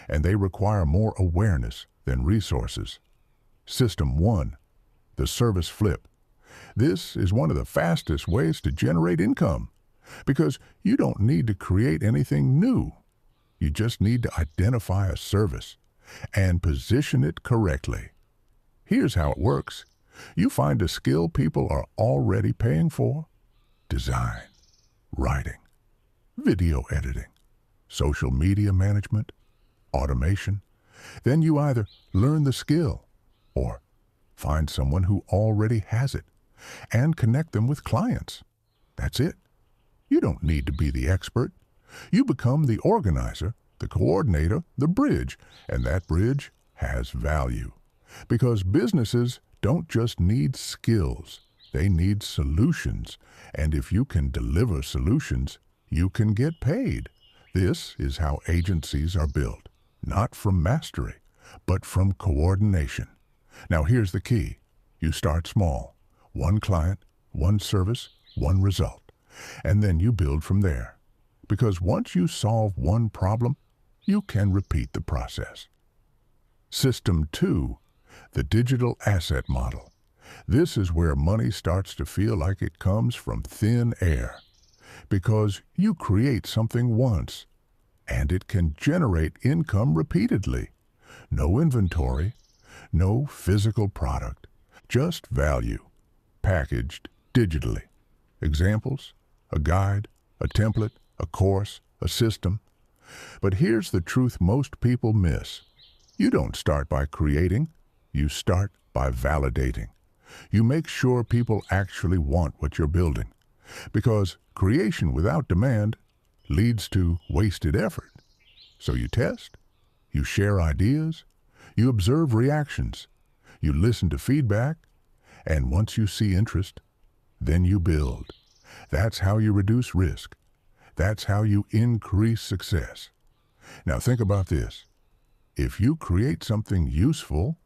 and they require more awareness than resources. System 1, the service flip. This is one of the fastest ways to generate income, because you don't need to create anything new. You just need to identify a service and position it correctly. Here's how it works. You find a skill people are already paying for: design, writing, video editing, social media management, automation. Then you either learn the skill or find someone who already has it and connect them with clients. That's it. You don't need to be the expert. You become the organizer, the coordinator, the bridge, and that bridge has value. Because businesses don't just need skills, they need solutions. And if you can deliver solutions, you can get paid. This is how agencies are built, not from mastery, but from coordination. Now here's the key. You start small. 1 client, 1 service, 1 result. And then you build from there. Because once you solve one problem, you can repeat the process. System 2, the digital asset model. This is where money starts to feel like it comes from thin air. Because you create something once, and it can generate income repeatedly. No inventory, no physical product, just value, packaged digitally. Examples: a guide, a template, a course, a system. But here's the truth most people miss. You don't start by creating, you start by validating. You make sure people actually want what you're building, because creation without demand leads to wasted effort. So you test, you share ideas, you observe reactions, you listen to feedback, and once you see interest, then you build. That's how you reduce risk. That's how you increase success. Now think about this. If you create something useful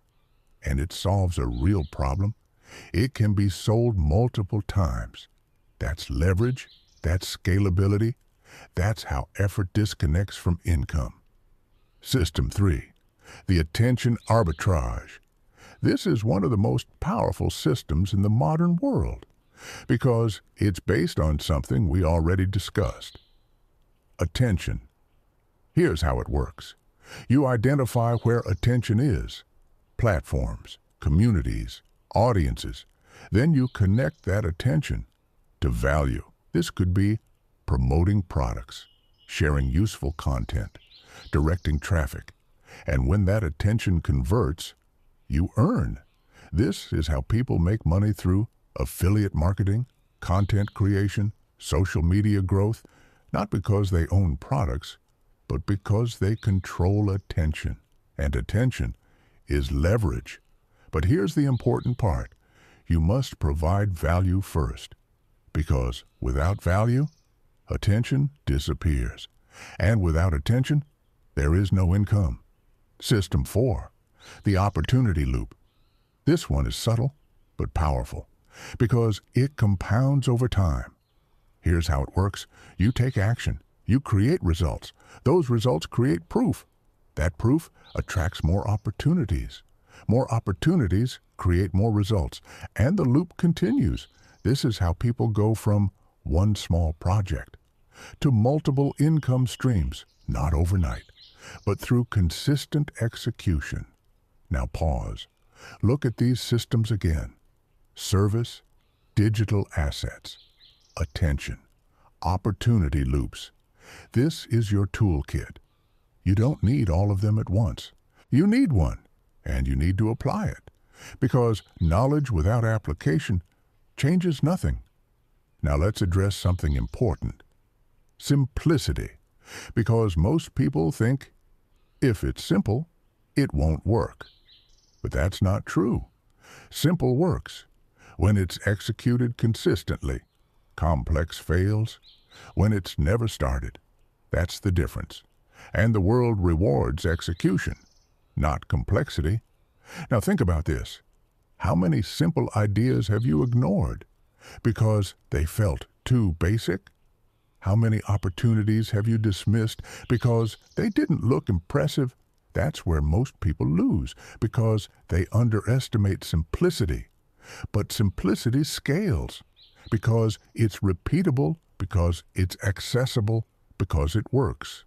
and it solves a real problem, it can be sold multiple times. That's leverage, that's scalability, that's how effort disconnects from income. System 3, the attention arbitrage. This is one of the most powerful systems in the modern world because it's based on something we already discussed. Attention. Here's how it works. You identify where attention is, platforms, communities, audiences. Then you connect that attention to value. This could be promoting products, sharing useful content, directing traffic. And when that attention converts, you earn. This is how people make money through affiliate marketing, content creation, social media growth, not because they own products, but because they control attention. And attention is leverage. But here's the important part. You must provide value first, because without value, attention disappears. And without attention, there is no income. System 4, the opportunity loop. This one is subtle but powerful because it compounds over time. Here's how it works. You take action. You create results. Those results create proof. That proof attracts more opportunities. More opportunities create more results. And the loop continues. This is how people go from one small project to multiple income streams, not overnight, but through consistent execution. Now pause. Look at these systems again. Service, digital assets, attention, opportunity loops. This is your toolkit. You don't need all of them at once. You need one, and you need to apply it, because knowledge without application changes nothing. Now let's address something important. Simplicity, because most people think if it's simple, it won't work. But that's not true. Simple works when it's executed consistently. Complex fails when it's never started. That's the difference. And the world rewards execution, not complexity. Now think about this. How many simple ideas have you ignored because they felt too basic? How many opportunities have you dismissed because they didn't look impressive? That's where most people lose, because they underestimate simplicity. But simplicity scales, because it's repeatable, because it's accessible, because it works.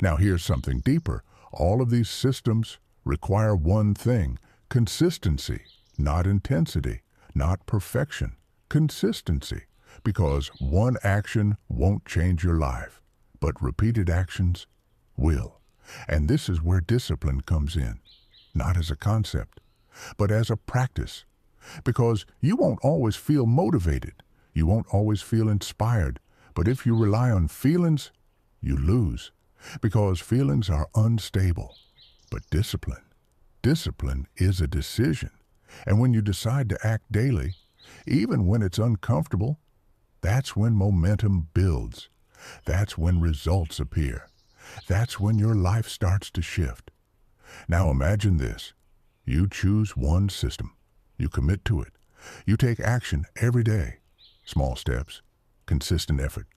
Now here's something deeper. All of these systems require one thing: consistency, not intensity, not perfection. Consistency, because one action won't change your life, but repeated actions will. And this is where discipline comes in, not as a concept, but as a practice. Because you won't always feel motivated, you won't always feel inspired, but if you rely on feelings, you lose, because feelings are unstable. But discipline is a decision. And when you decide to act daily, even when it's uncomfortable, that's when momentum builds. That's when results appear. That's when your life starts to shift. Now imagine this. You choose one system. You commit to it. You take action every day. Small steps, consistent effort.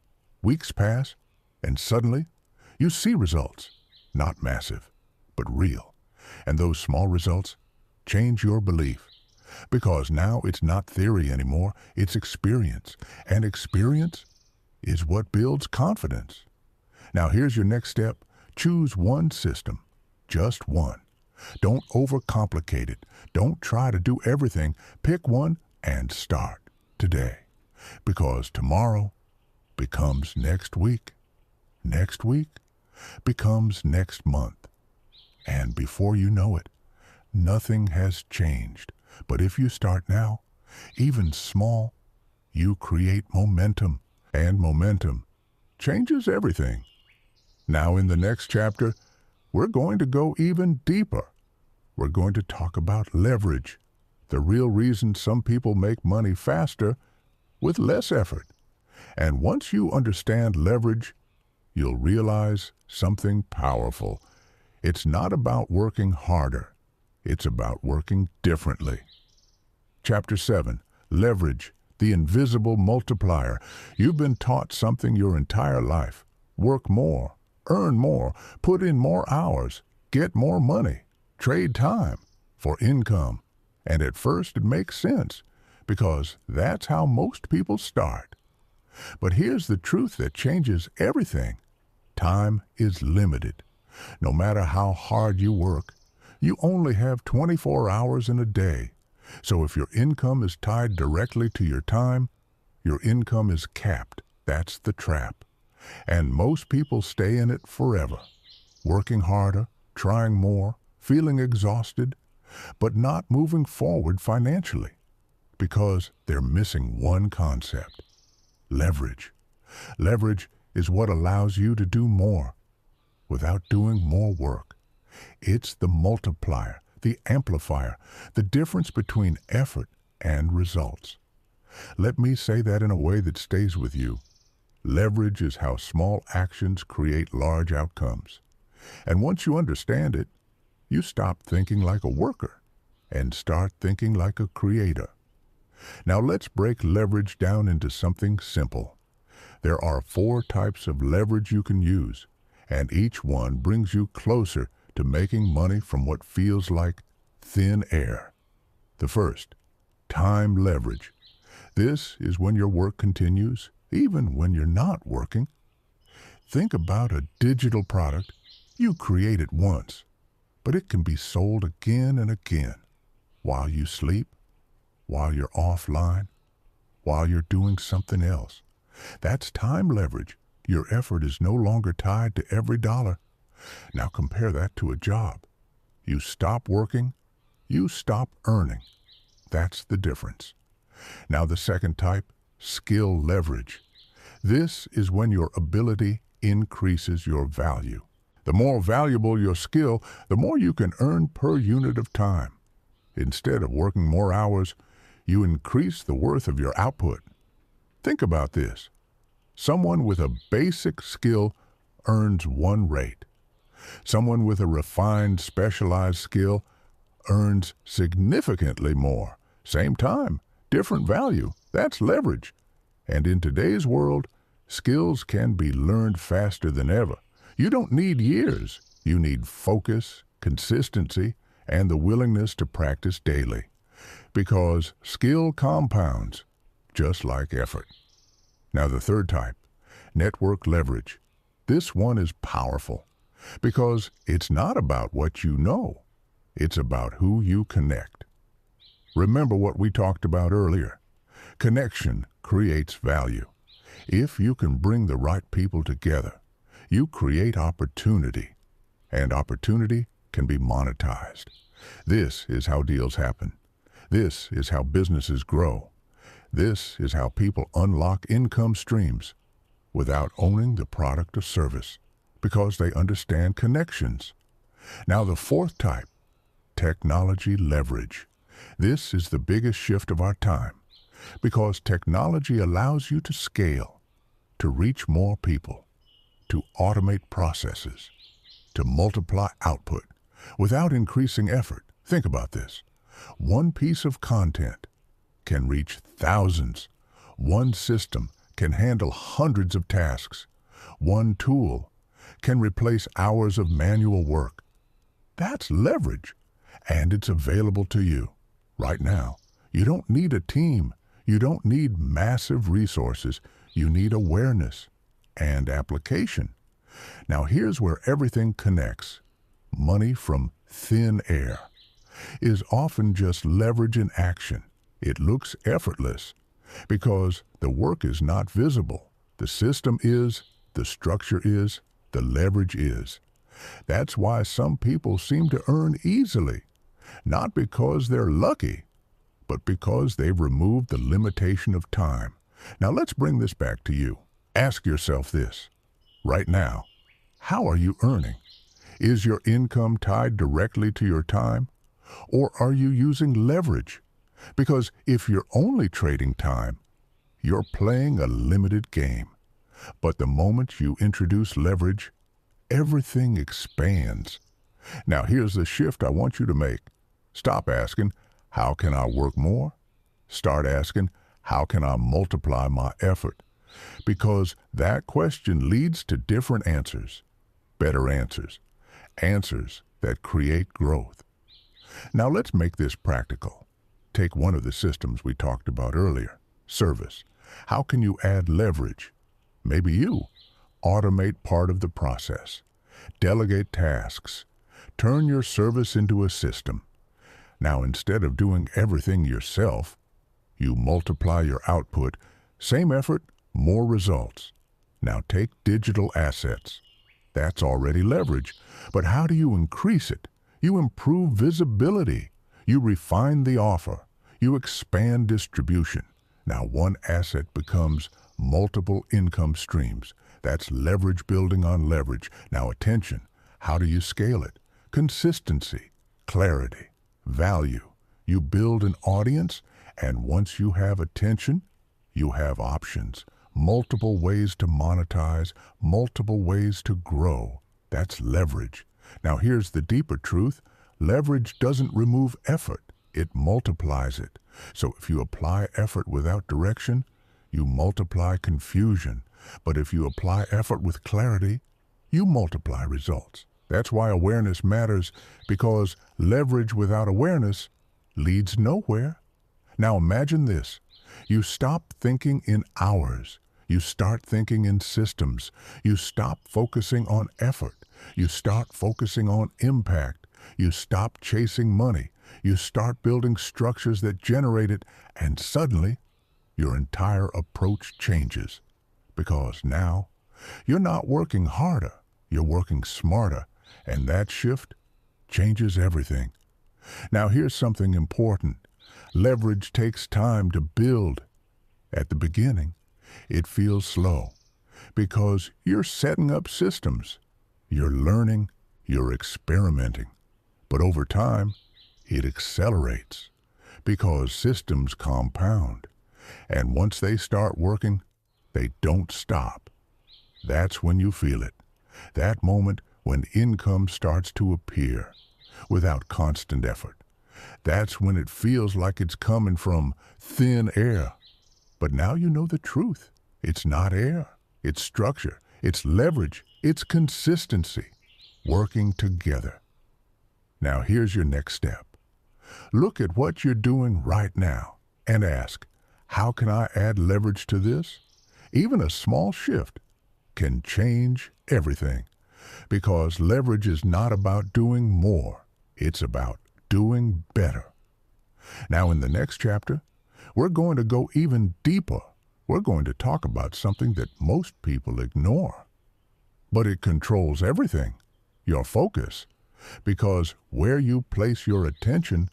Weeks pass, and suddenly you see results. Not massive, but real. And those small results change your belief. Because now it's not theory anymore, it's experience. And experience is what builds confidence. Now here's your next step. Choose one system, just one. Don't overcomplicate it. Don't try to do everything. Pick one and start today. Because tomorrow becomes next week. Next week becomes next month. And before you know it, nothing has changed. But if you start now, Even small, you create momentum, and momentum changes everything. Now in the next chapter, we're going to go even deeper. We're going to talk about leverage, the real reason some people make money faster with less effort. And once you understand leverage, you'll realize something powerful. It's not about working harder. It's about working differently. Chapter 7, Leverage, the Invisible Multiplier. You've been taught something your entire life. Work more, earn more, put in more hours, get more money, trade time for income. And at first it makes sense, because that's how most people start. But here's the truth that changes everything. Time is limited. No matter how hard you work, you only have 24 hours in a day. So if your income is tied directly to your time, your income is capped. That's the trap. And most people stay in it forever, working harder, trying more, feeling exhausted, but not moving forward financially, because they're missing one concept: leverage. Leverage is what allows you to do more without doing more work. It's the multiplier, the amplifier, the difference between effort and results. Let me say that in a way that stays with you. Leverage is how small actions create large outcomes. And once you understand it, you stop thinking like a worker and start thinking like a creator. Now let's break leverage down into something simple. There are 4 types of leverage you can use, and each one brings you closer to making money from what feels like thin air. The first, time leverage. This is when your work continues, even when you're not working. Think about a digital product. You create it once, but it can be sold again and again, while you sleep, while you're offline, while you're doing something else. That's time leverage. Your effort is no longer tied to every dollar. Now compare that to a job. You stop working, you stop earning. That's the difference. Now the second type, skill leverage. This is when your ability increases your value. The more valuable your skill, the more you can earn per unit of time. Instead of working more hours, you increase the worth of your output. Think about this. Someone with a basic skill earns one rate. Someone with a refined, specialized skill earns significantly more. Same time, different value. That's leverage. And in today's world, skills can be learned faster than ever. You don't need years. You need focus, consistency, and the willingness to practice daily. Because skill compounds, just like effort. Now the third type, network leverage. This one is powerful, because it's not about what you know. It's about who you connect. Remember what we talked about earlier. Connection creates value. If you can bring the right people together, you create opportunity, and opportunity can be monetized. This is how deals happen. This is how businesses grow. This is how people unlock income streams without owning the product or service, because they understand connections. Now the fourth type, technology leverage. This is the biggest shift of our time, because technology allows you to scale, to reach more people, to automate processes, to multiply output without increasing effort. Think about this. One piece of content can reach thousands. One system can handle hundreds of tasks. One tool can replace hours of manual work. That's leverage, and it's available to you right now. You don't need a team. You don't need massive resources. You need awareness and application. Now here's where everything connects. Money from thin air is often just leverage in action. It looks effortless because the work is not visible. The system is, the structure is, the leverage is. That's why some people seem to earn easily, not because they're lucky, but because they've removed the limitation of time. Now let's bring this back to you. Ask yourself this. Right now, how are you earning? Is your income tied directly to your time? Or are you using leverage? Because if you're only trading time, you're playing a limited game. But the moment you introduce leverage, everything expands. Now here's the shift I want you to make. Stop asking, how can I work more? Start asking, how can I multiply my effort? Because that question leads to different answers, better answers, answers that create growth. Now let's make this practical. Take one of the systems we talked about earlier, service. How can you add leverage? Maybe you automate part of the process, delegate tasks, turn your service into a system. Now instead of doing everything yourself, you multiply your output, same effort, more results. Now take digital assets. That's already leverage, but how do you increase it? You improve visibility. You refine the offer. You expand distribution. Now one asset becomes multiple income streams. That's leverage building on leverage. Now attention. How do you scale it? Consistency, clarity, value. You build an audience, and once you have attention, you have options. Multiple ways to monetize, multiple ways to grow. That's leverage. Now here's the deeper truth. Leverage doesn't remove effort. It multiplies it. So if you apply effort without direction, you multiply confusion. But if you apply effort with clarity, you multiply results. That's why awareness matters, because leverage without awareness leads nowhere. Now imagine this. You stop thinking in hours. You start thinking in systems. You stop focusing on effort. You start focusing on impact. You stop chasing money. You start building structures that generate it, and suddenly your entire approach changes. Because now you're not working harder, you're working smarter, and that shift changes everything. Now here's something important. Leverage takes time to build. At the beginning, it feels slow because you're setting up systems. You're learning, you're experimenting. But over time, it accelerates because systems compound. And once they start working, they don't stop. That's when you feel it. That moment when income starts to appear without constant effort. That's when it feels like it's coming from thin air. But now you know the truth. It's not air. It's structure. It's leverage. It's consistency. Working together. Now here's your next step. Look at what you're doing right now and ask, how can I add leverage to this? Even a small shift can change everything. Because leverage is not about doing more. It's about doing better. Now in the next chapter, we're going to go even deeper. We're going to talk about something that most people ignore. But it controls everything, your focus. Because where you place your attention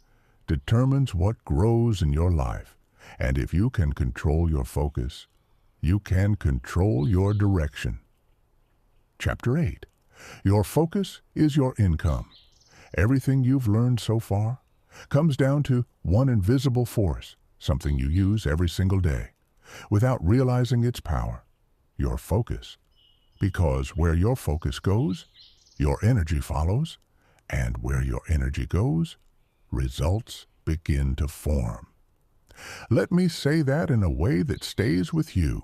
determines what grows in your life. And if you can control your focus, you can control your direction. Chapter 8. Your focus is your income. Everything you've learned so far comes down to one invisible force, something you use every single day, without realizing its power, your focus. Because where your focus goes, your energy follows, and where your energy goes, results begin to form. Let me say that in a way that stays with you.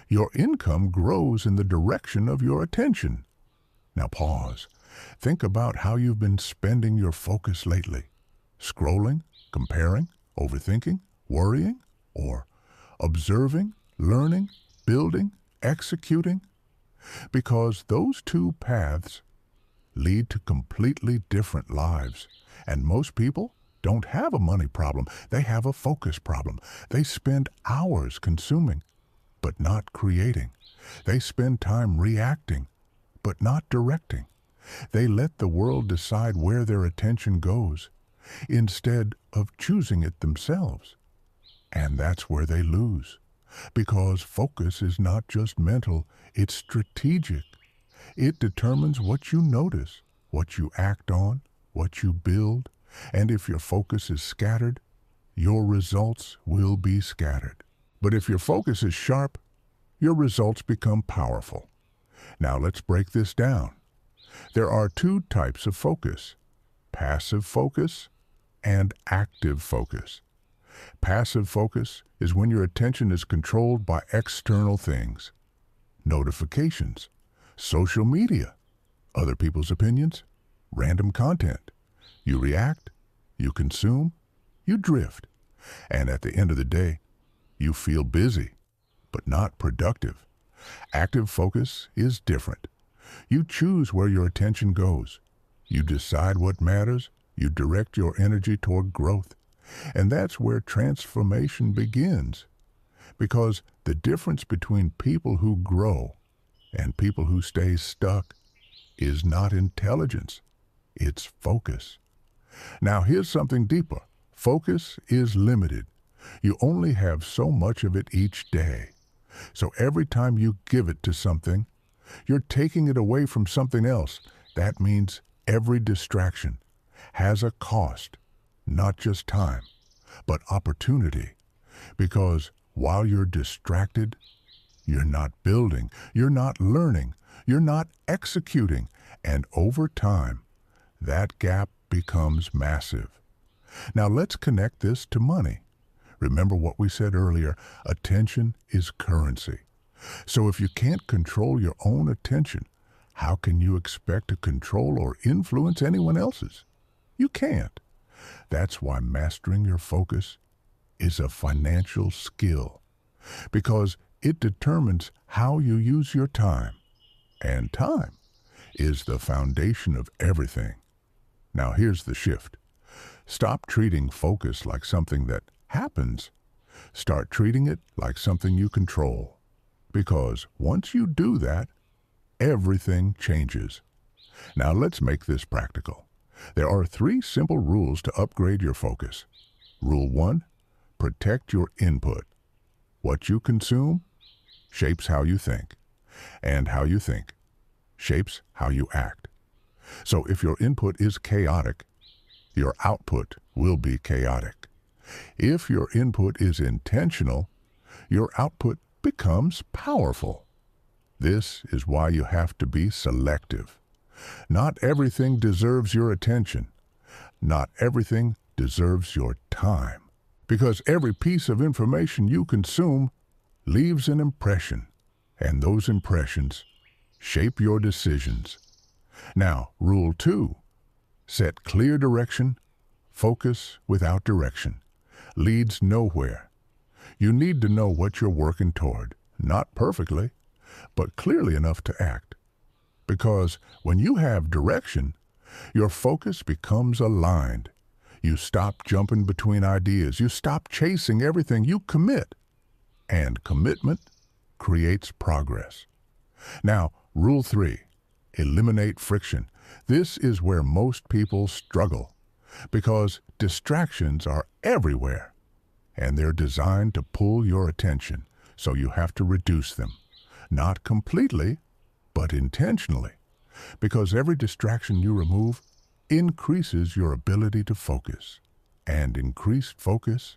Your income grows in the direction of your attention. Now pause. Think about how you've been spending your focus lately. Scrolling, comparing, overthinking, worrying, or observing, learning, building, executing. Because those two paths lead to completely different lives. And most people don't have a money problem. They have a focus problem. They spend hours consuming, but not creating. They spend time reacting, but not directing. They let the world decide where their attention goes. instead of choosing it themselves. And that's where they lose, because focus is not just mental, it's strategic. It determines what you notice, what you act on, what you build, and if your focus is scattered, your results will be scattered. But if your focus is sharp, your results become powerful. Now let's break this down. There are two types of focus: passive focus and active focus. Passive focus is when your attention is controlled by external things: notifications, social media, other people's opinions, random content. You react, you consume, you drift, and at the end of the day, you feel busy, but not productive. Active focus is different. You choose where your attention goes. You decide what matters. You direct your energy toward growth. And that's where transformation begins. Because the difference between people who grow and people who stay stuck is not intelligence, it's focus. Now here's something deeper. Focus is limited. You only have so much of it each day. So every time you give it to something, you're taking it away from something else. That means every distraction has a cost, not just time, but opportunity. Because while you're distracted, you're not building, you're not learning, you're not executing, and over time, that gap becomes massive. Now let's connect this to money. Remember what we said earlier, attention is currency. So if you can't control your own attention, how can you expect to control or influence anyone else's? You can't. That's why mastering your focus is a financial skill, because it determines how you use your time. And time is the foundation of everything. Now here's the shift. Stop treating focus like something that happens. Start treating it like something you control. Because once you do that, everything changes. Now let's make this practical. There are 3 simple rules to upgrade your focus. Rule 1, protect your input. What you consume shapes how you think, and how you think shapes how you act. So if your input is chaotic, your output will be chaotic. If your input is intentional, your output becomes powerful. This is why you have to be selective. Not everything deserves your attention. Not everything deserves your time. Because every piece of information you consume leaves an impression, and those impressions shape your decisions. Now, rule 2, set clear direction. Focus without direction leads nowhere. You need to know what you're working toward, not perfectly, but clearly enough to act. Because when you have direction, your focus becomes aligned. You stop jumping between ideas. You stop chasing everything. You commit. And commitment creates progress. Now, rule 3, eliminate friction. This is where most people struggle, because distractions are everywhere, and they're designed to pull your attention, so you have to reduce them. Not completely, but intentionally, because every distraction you remove increases your ability to focus, and increased focus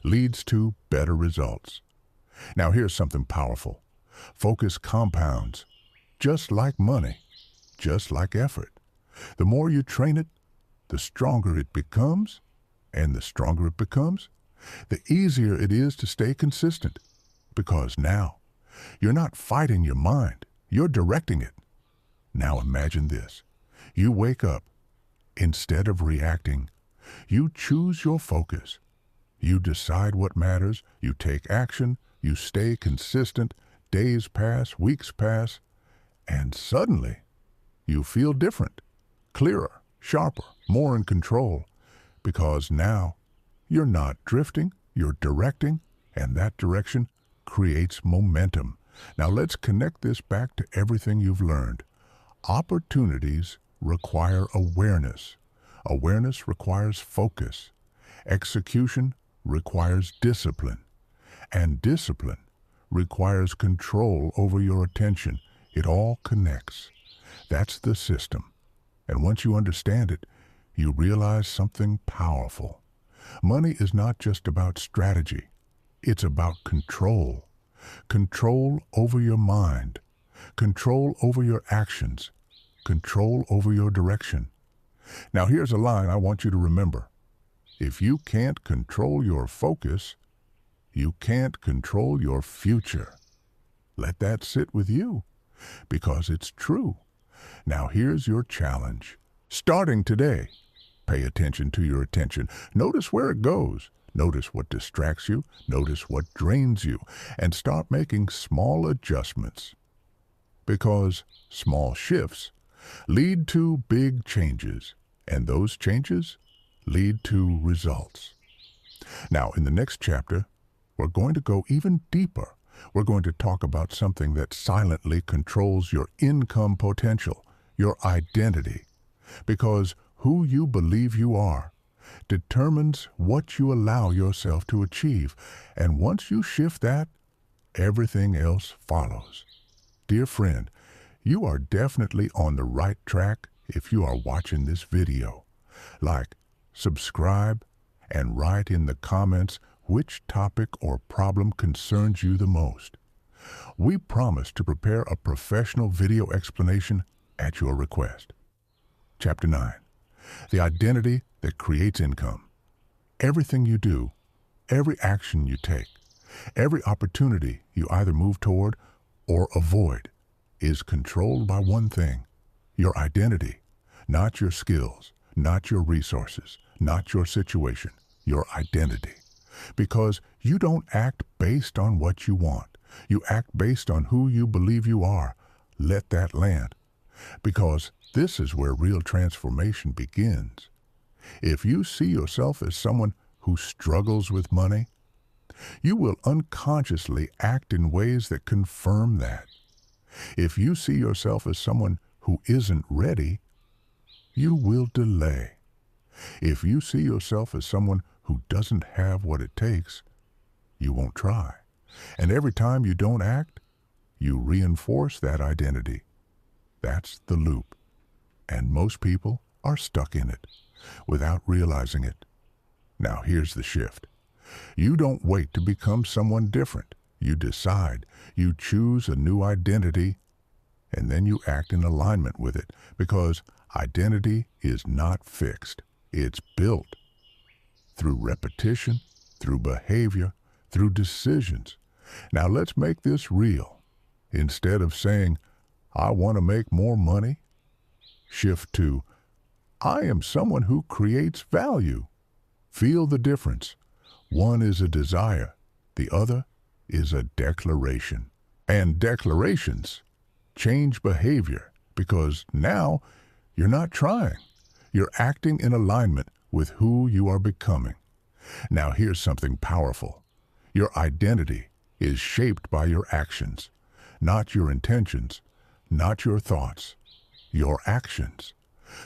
leads to better results. Now here's something powerful. Focus compounds, just like money, just like effort. The more you train it, the stronger it becomes, and the stronger it becomes, the easier it is to stay consistent. Because now, you're not fighting your mind, you're directing it. Now imagine this. You wake up. Instead of reacting, you choose your focus. You decide what matters, you take action, you stay consistent, days pass, weeks pass, and suddenly you feel different, clearer, sharper, more in control, because now you're not drifting, you're directing, and that direction creates momentum. Now let's connect this back to everything you've learned. Opportunities require awareness. Awareness requires focus. Execution requires discipline. And discipline requires control over your attention. It all connects. That's the system. And once you understand it, you realize something powerful. Money is not just about strategy. It's about control. Control over your mind. Control over your actions. Control over your direction. Now here's a line I want you to remember. If you can't control your focus, you can't control your future. Let that sit with you, because it's true. Now here's your challenge. Starting today, pay attention to your attention. Notice where it goes. Notice what distracts you. Notice what drains you. And start making small adjustments. Because small shifts lead to big changes. And those changes lead to results. Now, in the next chapter, we're going to go even deeper. We're going to talk about something that silently controls your income potential, your identity. Because who you believe you are determines what you allow yourself to achieve. And once you shift that, everything else follows. Dear friend, you are definitely on the right track if you are watching this video. Like, subscribe, and write in the comments which topic or problem concerns you the most. We promise to prepare a professional video explanation at your request. Chapter 9. The identity that creates income. Everything you do, every action you take, every opportunity you either move toward or avoid is controlled by one thing: your identity, not your skills, not your resources, not your situation, your identity. Because you don't act based on what you want. You act based on who you believe you are. Let that land. Because this is where real transformation begins. If you see yourself as someone who struggles with money, you will unconsciously act in ways that confirm that. If you see yourself as someone who isn't ready, you will delay. If you see yourself as someone who doesn't have what it takes, you won't try. And every time you don't act, you reinforce that identity. That's the loop. And most people are stuck in it without realizing it. Now here's the shift. You don't wait to become someone different. You decide. You choose a new identity, and then you act in alignment with it, because identity is not fixed. It's built through repetition, through behavior, through decisions. Now let's make this real. Instead of saying, I want to make more money, shift to, I am someone who creates value. Feel the difference. One is a desire. The other is a declaration. And declarations change behavior, because now you're not trying. You're acting in alignment with who you are becoming. Now here's something powerful. Your identity is shaped by your actions, not your intentions, not your thoughts, your actions.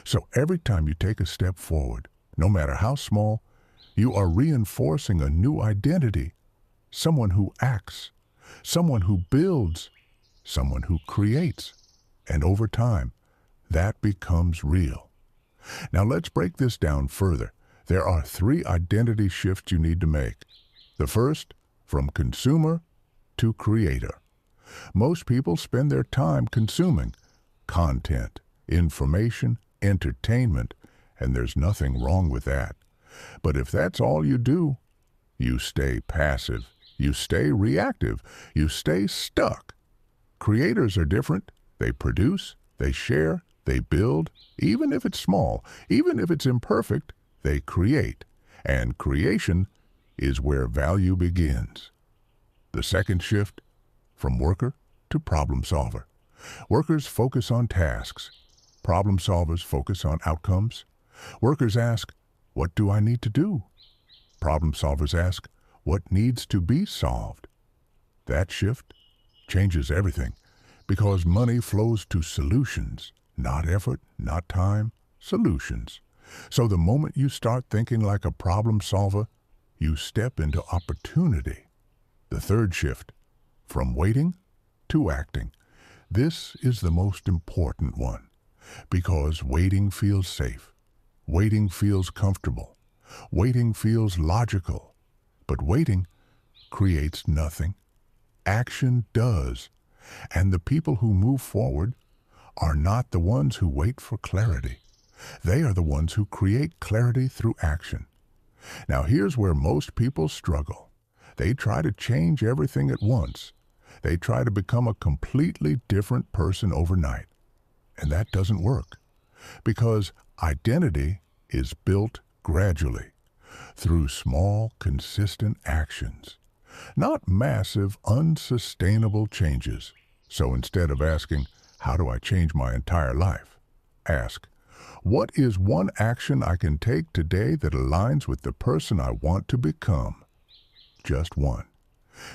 So every time you take a step forward, no matter how small, you are reinforcing a new identity. Someone who acts, someone who builds, someone who creates. And over time, that becomes real. Now let's break this down further. There are 3 identity shifts you need to make. The first, from consumer to creator. Most people spend their time consuming content, information, entertainment, and there's nothing wrong with that. But if that's all you do, you stay passive, you stay reactive, you stay stuck. Creators are different. They produce, they share, they build, even if it's small, even if it's imperfect, they create. And creation is where value begins. The second shift, from worker to problem solver. Workers focus on tasks. Problem solvers focus on outcomes. Workers ask, what do I need to do? Problem solvers ask, what needs to be solved? That shift changes everything, because money flows to solutions, not effort, not time, solutions. So the moment you start thinking like a problem solver, you step into opportunity. The third shift, from waiting to acting. This is the most important one, because waiting feels safe. Waiting feels comfortable. Waiting feels logical. But waiting creates nothing. Action does. And the people who move forward are not the ones who wait for clarity. They are the ones who create clarity through action. Now here's where most people struggle. They try to change everything at once. They try to become a completely different person overnight. And that doesn't work, because identity is built gradually through small, consistent actions, not massive, unsustainable changes. So instead of asking, how do I change my entire life? Ask, what is one action I can take today that aligns with the person I want to become? Just one.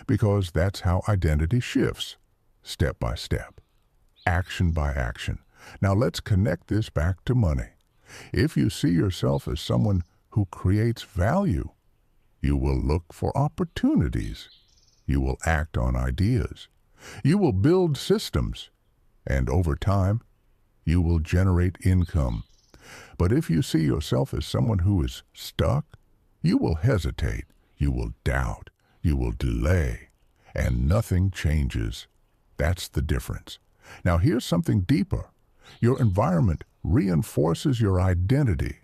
Because that's how identity shifts, step by step, action by action. Now let's connect this back to money. If you see yourself as someone who creates value, you will look for opportunities. You will act on ideas. You will build systems. And over time, you will generate income. But if you see yourself as someone who is stuck, you will hesitate. You will doubt. You will delay. And nothing changes. That's the difference. Now here's something deeper. Your environment reinforces your identity.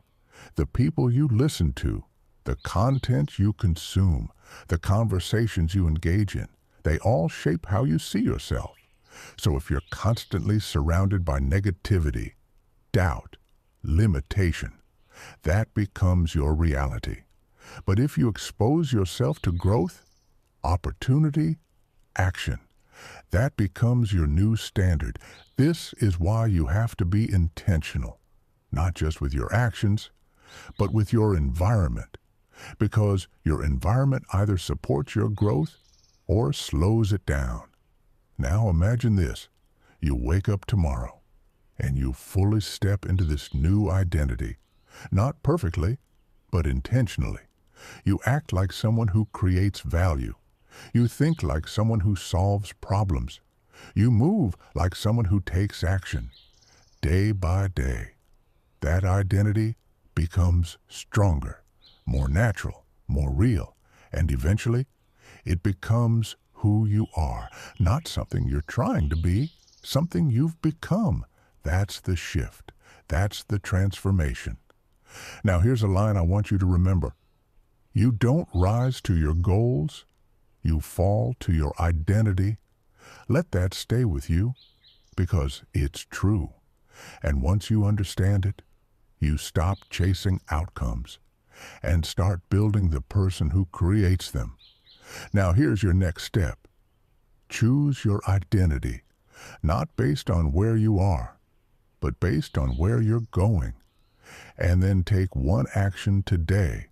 The people you listen to, the content you consume, the conversations you engage in, they all shape how you see yourself. So if you're constantly surrounded by negativity, doubt, limitation, that becomes your reality. But if you expose yourself to growth, opportunity, action, that becomes your new standard. This is why you have to be intentional, not just with your actions, but with your environment, because your environment either supports your growth or slows it down. Now imagine this. You wake up tomorrow and you fully step into this new identity, not perfectly, but intentionally. You act like someone who creates value. You think like someone who solves problems. You move like someone who takes action. Day by day, that identity becomes stronger, more natural, more real, and eventually it becomes who you are, not something you're trying to be, something you've become. That's the shift. That's the transformation. Now here's a line I want you to remember. You don't rise to your goals, you fall to your identity. Let that stay with you, because it's true. And once you understand it, you stop chasing outcomes and start building the person who creates them. Now here's your next step. Choose your identity, not based on where you are, but based on where you're going. And then take one action today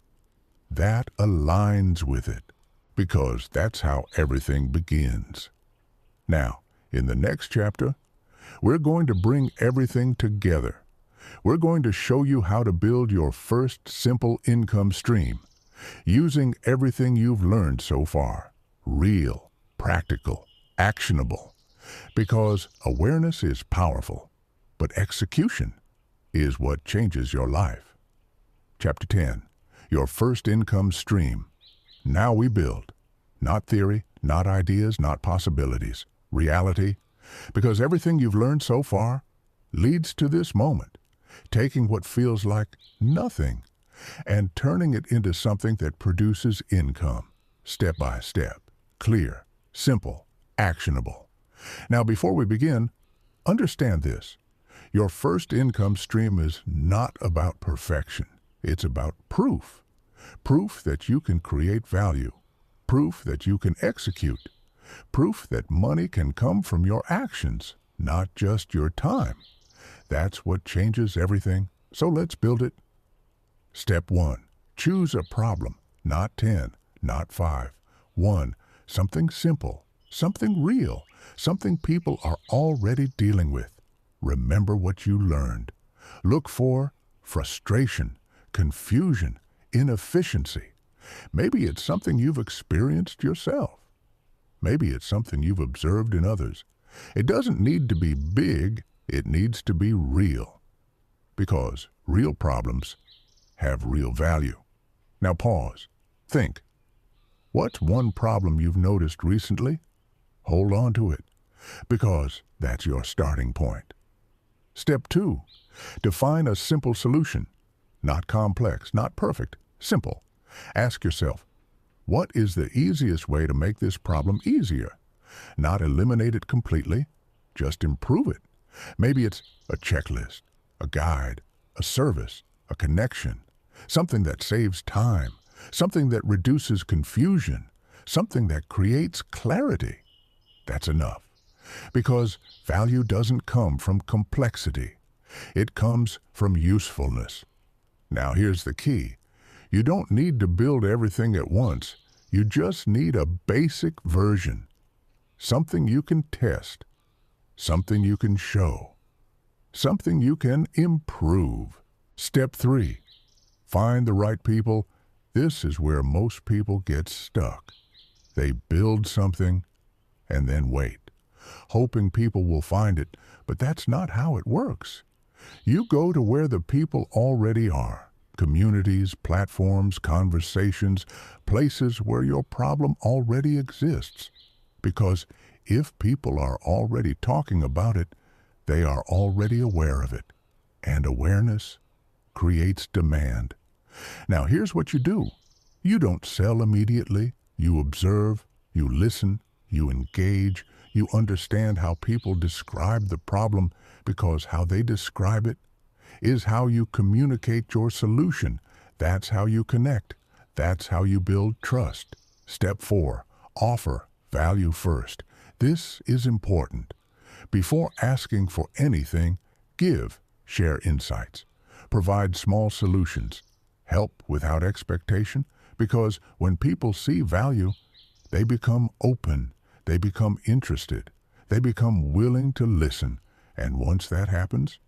that aligns with it, because that's how everything begins. Now, in the next chapter, we're going to bring everything together. We're going to show you how to build your first simple income stream, using everything you've learned so far. Real, practical, actionable. Because awareness is powerful, but execution is what changes your life. Chapter 10. Your first income stream. Now we build. Not theory, not ideas, not possibilities. Reality. Because everything you've learned so far leads to this moment. Taking what feels like nothing and turning it into something that produces income. Step by step. Clear. Simple. Actionable. Now before we begin, understand this. Your first income stream is not about perfection. It's about proof. Proof that you can create value. Proof that you can execute. Proof that money can come from your actions, not just your time. That's what changes everything. So let's build it. Step 1. Choose a problem. Not 10, not 5. 1. Something simple. Something real. Something people are already dealing with. Remember what you learned. Look for frustration, confusion, inefficiency. Maybe it's something you've experienced yourself. Maybe it's something you've observed in others. It doesn't need to be big, it needs to be real. Because real problems have real value. Now pause. Think. What's one problem you've noticed recently? Hold on to it, because that's your starting point. Step 2. Define a simple solution. Not complex, not perfect, simple. Ask yourself, what is the easiest way to make this problem easier? Not eliminate it completely, just improve it. Maybe it's a checklist, a guide, a service, a connection, something that saves time, something that reduces confusion, something that creates clarity. That's enough. Because value doesn't come from complexity. It comes from usefulness. Now here's the key. You don't need to build everything at once. You just need a basic version. Something you can test. Something you can show. Something you can improve. Step 3. Find the right people. This is where most people get stuck. They build something and then wait, hoping people will find it, but that's not how it works. You go to where the people already are. Communities, platforms, conversations, places where your problem already exists. Because if people are already talking about it, they are already aware of it. And awareness creates demand. Now here's what you do. You don't sell immediately. You observe, you listen, you engage, you understand how people describe the problem, because how they describe it is how you communicate your solution. That's how you connect. That's how you build trust. Step 4. Offer value first. This is important. Before asking for anything, give, share insights. Provide small solutions. Help without expectation, because when people see value, they become open, they become interested, they become willing to listen. And once that happens,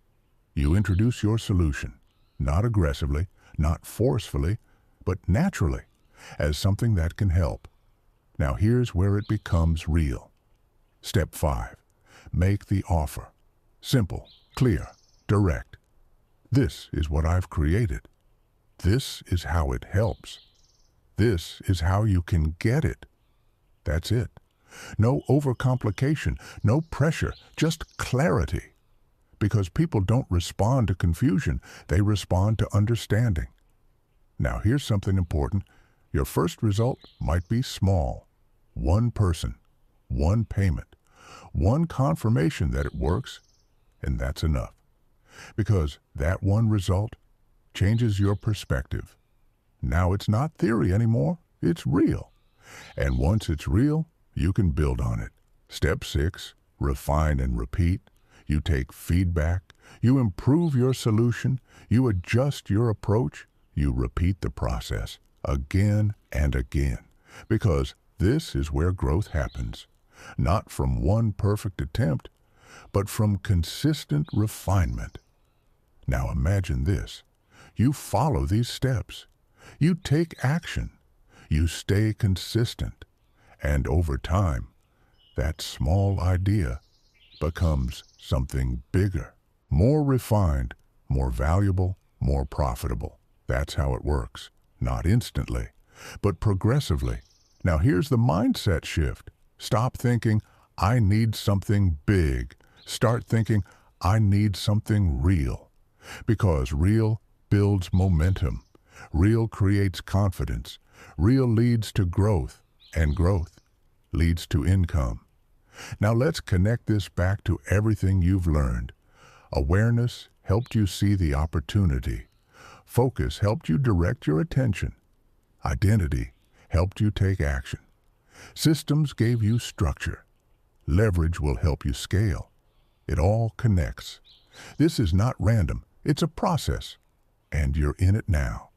you introduce your solution, not aggressively, not forcefully, but naturally, as something that can help. Now here's where it becomes real. Step 5. Make the offer. Simple, clear, direct. This is what I've created. This is how it helps. This is how you can get it. That's it. No overcomplication, no pressure, just clarity. Because people don't respond to confusion, they respond to understanding. Now here's something important. Your first result might be small. One person, one payment, one confirmation that it works, and that's enough. Because that one result changes your perspective. Now it's not theory anymore, it's real. And once it's real, you can build on it. Step 6, refine and repeat. You take feedback, you improve your solution, you adjust your approach, you repeat the process again and again. Because this is where growth happens. Not from one perfect attempt, but from consistent refinement. Now imagine this. You follow these steps. You take action. You stay consistent. And over time, that small idea becomes something bigger, more refined, more valuable, more profitable. That's how it works. Not instantly, but progressively. Now here's the mindset shift. Stop thinking, I need something big. Start thinking, I need something real. Because real builds momentum. Real creates confidence. Real leads to growth. And growth leads to income. Now let's connect this back to everything you've learned. Awareness helped you see the opportunity. Focus helped you direct your attention. Identity helped you take action. Systems gave you structure. Leverage will help you scale. It all connects. This is not random. It's a process. And you're in it now.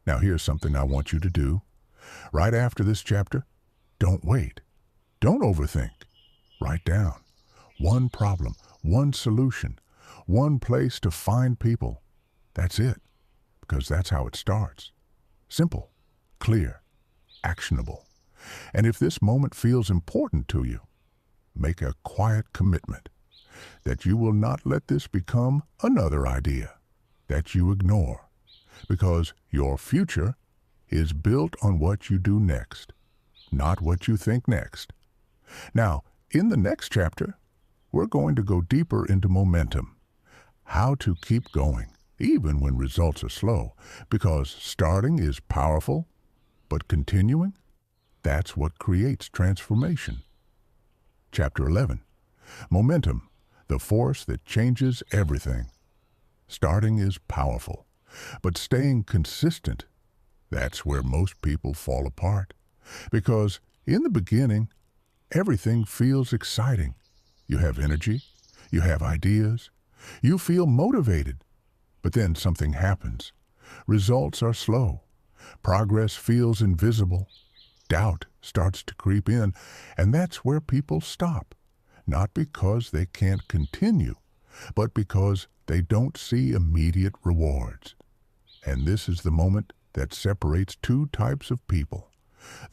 Now here's something I want you to do. Right after this chapter, don't wait. Don't overthink. Write down one problem, one solution, one place to find people, That's it, because that's how it starts. Simple, clear, actionable. And if this moment feels important to you, make a quiet commitment that you will not let this become another idea that you ignore, because your future is built on what you do next, not what you think next. Now, in the next chapter, we're going to go deeper into momentum, how to keep going, even when results are slow, because starting is powerful, but continuing, that's what creates transformation. Chapter 11, Momentum, the force that changes everything. Starting is powerful, but staying consistent, that's where most people fall apart. Because in the beginning, everything feels exciting. You have energy, you have ideas, you feel motivated. But then something happens. Results are slow. Progress feels invisible. Doubt starts to creep in, and that's where people stop. Not because they can't continue, but because they don't see immediate rewards. And this is the moment that separates two types of people,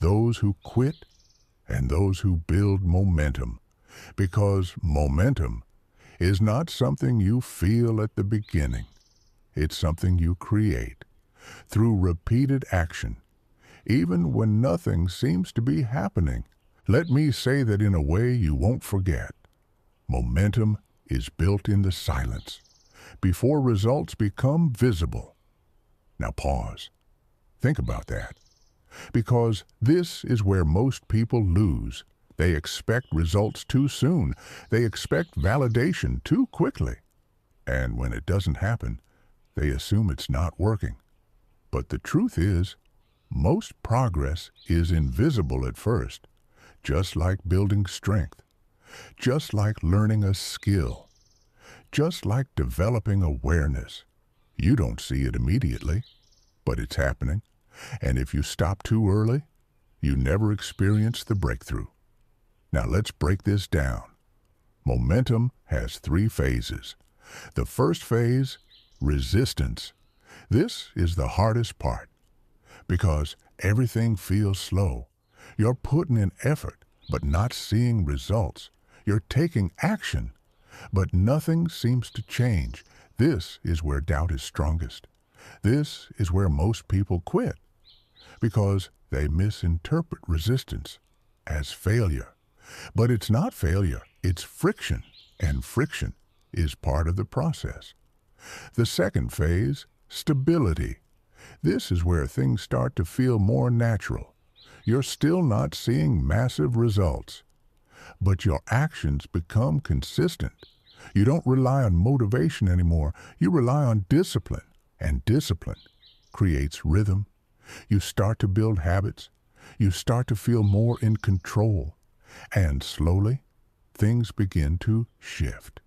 those who quit and those who build momentum. Because momentum is not something you feel at the beginning. It's something you create through repeated action, even when nothing seems to be happening. Let me say that in a way you won't forget. Momentum is built in the silence, before results become visible. Now pause. Think about that. Because this is where most people lose. They expect results too soon. They expect validation too quickly. And when it doesn't happen, they assume it's not working. But the truth is, most progress is invisible at first, just like building strength, just like learning a skill, just like developing awareness. You don't see it immediately, but it's happening. And if you stop too early, you never experience the breakthrough. Now let's break this down. Momentum has 3 phases. The first phase, resistance. This is the hardest part, because everything feels slow. You're putting in effort, but not seeing results. You're taking action, but nothing seems to change. This is where doubt is strongest. This is where most people quit, because they misinterpret resistance as failure. But it's not failure, it's friction, and friction is part of the process. The second phase, stability. This is where things start to feel more natural. You're still not seeing massive results, but your actions become consistent. You don't rely on motivation anymore. You rely on discipline, and discipline creates rhythm. You start to build habits. You start to feel more in control, and slowly, things begin to shift.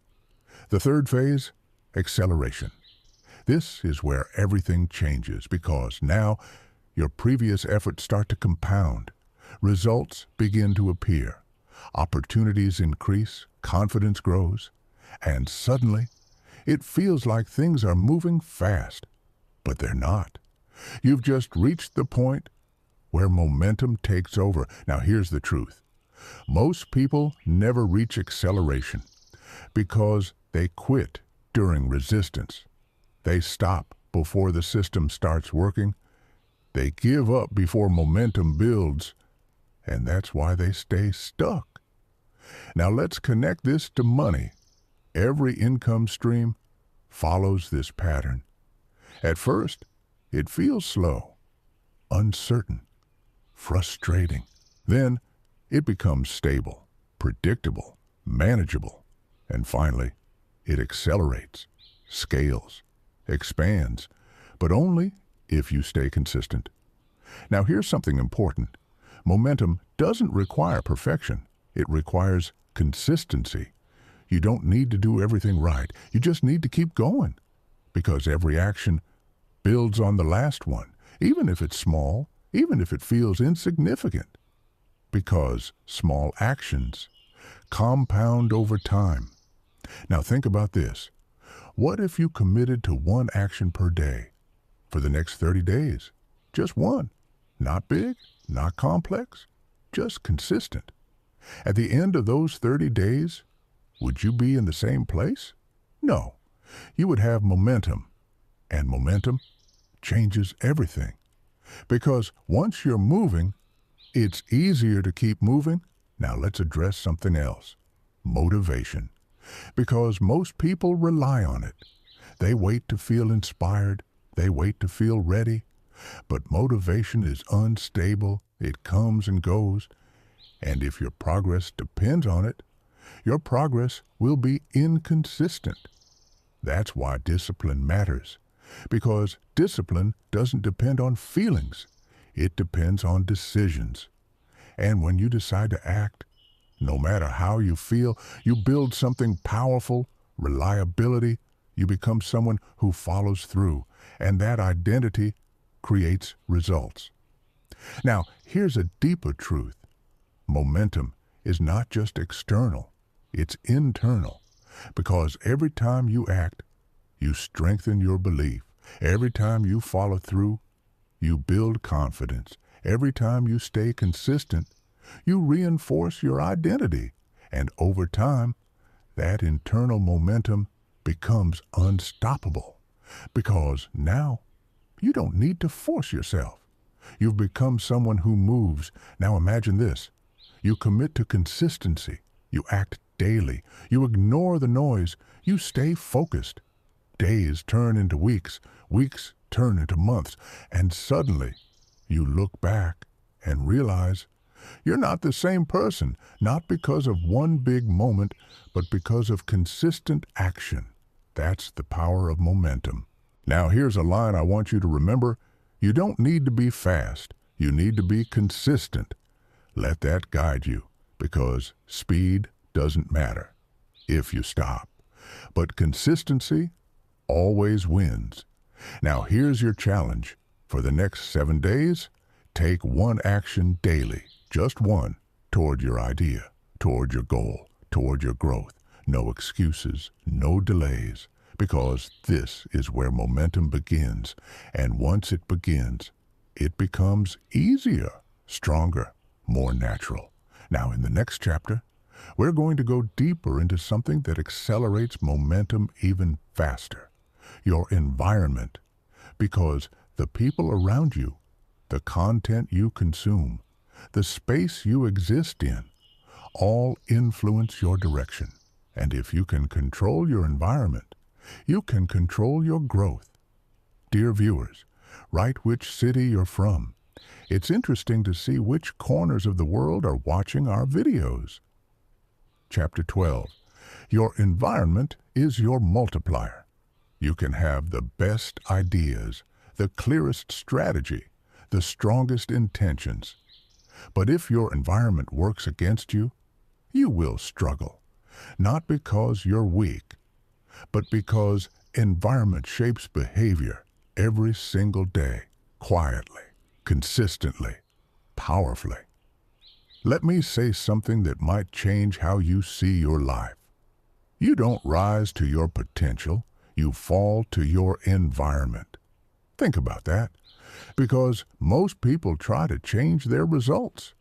The third phase, acceleration. This is where everything changes, because now your previous efforts start to compound. Results begin to appear. Opportunities increase, confidence grows, and suddenly it feels like things are moving fast, but they're not. You've just reached the point where momentum takes over. Now here's the truth. Most people never reach acceleration because they quit during resistance. They stop before the system starts working. They give up before momentum builds, and that's why they stay stuck. Now let's connect this to money. Every income stream follows this pattern. At first, it feels slow, uncertain, frustrating. Then it becomes stable, predictable, manageable, and finally, it accelerates, scales, expands, but only if you stay consistent. Now here's something important. Momentum doesn't require perfection. It requires consistency. You don't need to do everything right. You just need to keep going, because every action builds on the last one, even if it's small, even if it feels insignificant, because small actions compound over time. Now think about this. What if you committed to one action per day for the next 30 days? Just one. Not big, not complex, just consistent. At the end of those 30 days, would you be in the same place? No. You would have momentum, and momentum changes everything. Because once you're moving, it's easier to keep moving. Now let's address something else. Motivation. Because most people rely on it. They wait to feel inspired. They wait to feel ready. But motivation is unstable. It comes and goes. And if your progress depends on it, your progress will be inconsistent. That's why discipline matters. Because discipline doesn't depend on feelings. It depends on decisions. And when you decide to act, no matter how you feel, you build something powerful, reliability. You become someone who follows through. And that identity creates results. Now, here's a deeper truth. Momentum is not just external, it's internal. Because every time you act, you strengthen your belief. Every time you follow through, you build confidence. Every time you stay consistent, you reinforce your identity. And over time, that internal momentum becomes unstoppable. Because now, you don't need to force yourself. You've become someone who moves. Now imagine this. You commit to consistency. You act daily. You ignore the noise. You stay focused. Days turn into weeks. Weeks turn into months. And suddenly, you look back and realize you're not the same person, not because of one big moment, but because of consistent action. That's the power of momentum. Now here's a line I want you to remember. You don't need to be fast. You need to be consistent. Let that guide you, because speed doesn't matter if you stop. But consistency always wins. Now here's your challenge. For the next 7 days, take one action daily, just one, toward your idea, toward your goal, toward your growth. No excuses, no delays, because this is where momentum begins. And once it begins, it becomes easier, stronger, more natural. Now in the next chapter, we're going to go deeper into something that accelerates momentum even faster. Your environment. Because the people around you, the content you consume, the space you exist in, all influence your direction. And if you can control your environment, you can control your growth. Dear viewers, write which city you're from. It's interesting to see which corners of the world are watching our videos. Chapter 12. Your environment is your multiplier. You can have the best ideas, the clearest strategy, the strongest intentions. But if your environment works against you, you will struggle. Not because you're weak, but because environment shapes behavior every single day, quietly, consistently, powerfully. Let me say something that might change how you see your life. You don't rise to your potential, you fall to your environment. Think about that, because most people try to change their results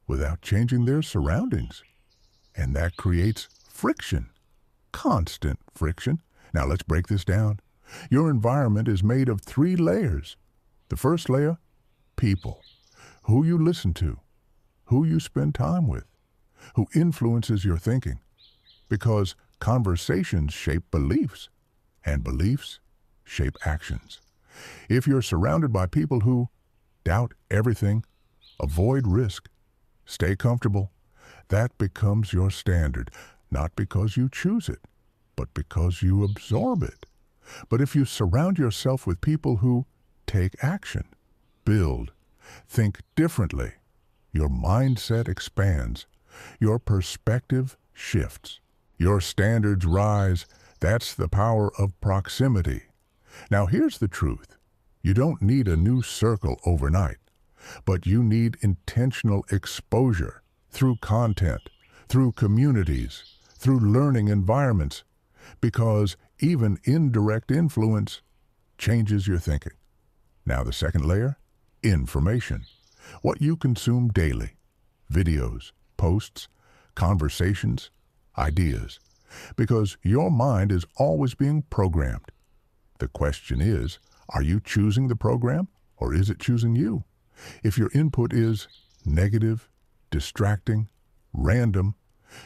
without changing their surroundings. And that creates friction, constant friction. Now let's break this down. Your environment is made of 3 layers. The first layer, people. Who you listen to, who you spend time with, who influences your thinking. Because conversations shape beliefs, and beliefs shape actions. If you're surrounded by people who doubt everything, avoid risk, stay comfortable, that becomes your standard, not because you choose it, but because you absorb it. But if you surround yourself with people who take action, build, think differently, your mindset expands, your perspective shifts, your standards rise. That's the power of proximity. Now here's the truth. You don't need a new circle overnight, but you need intentional exposure through content, through communities, through learning environments, because Even indirect influence changes your thinking. Now the second layer, information. What you consume daily. Videos, posts, conversations, ideas. Because your mind is always being programmed. The question is, are you choosing the program or is it choosing you? If your input is negative, distracting, random,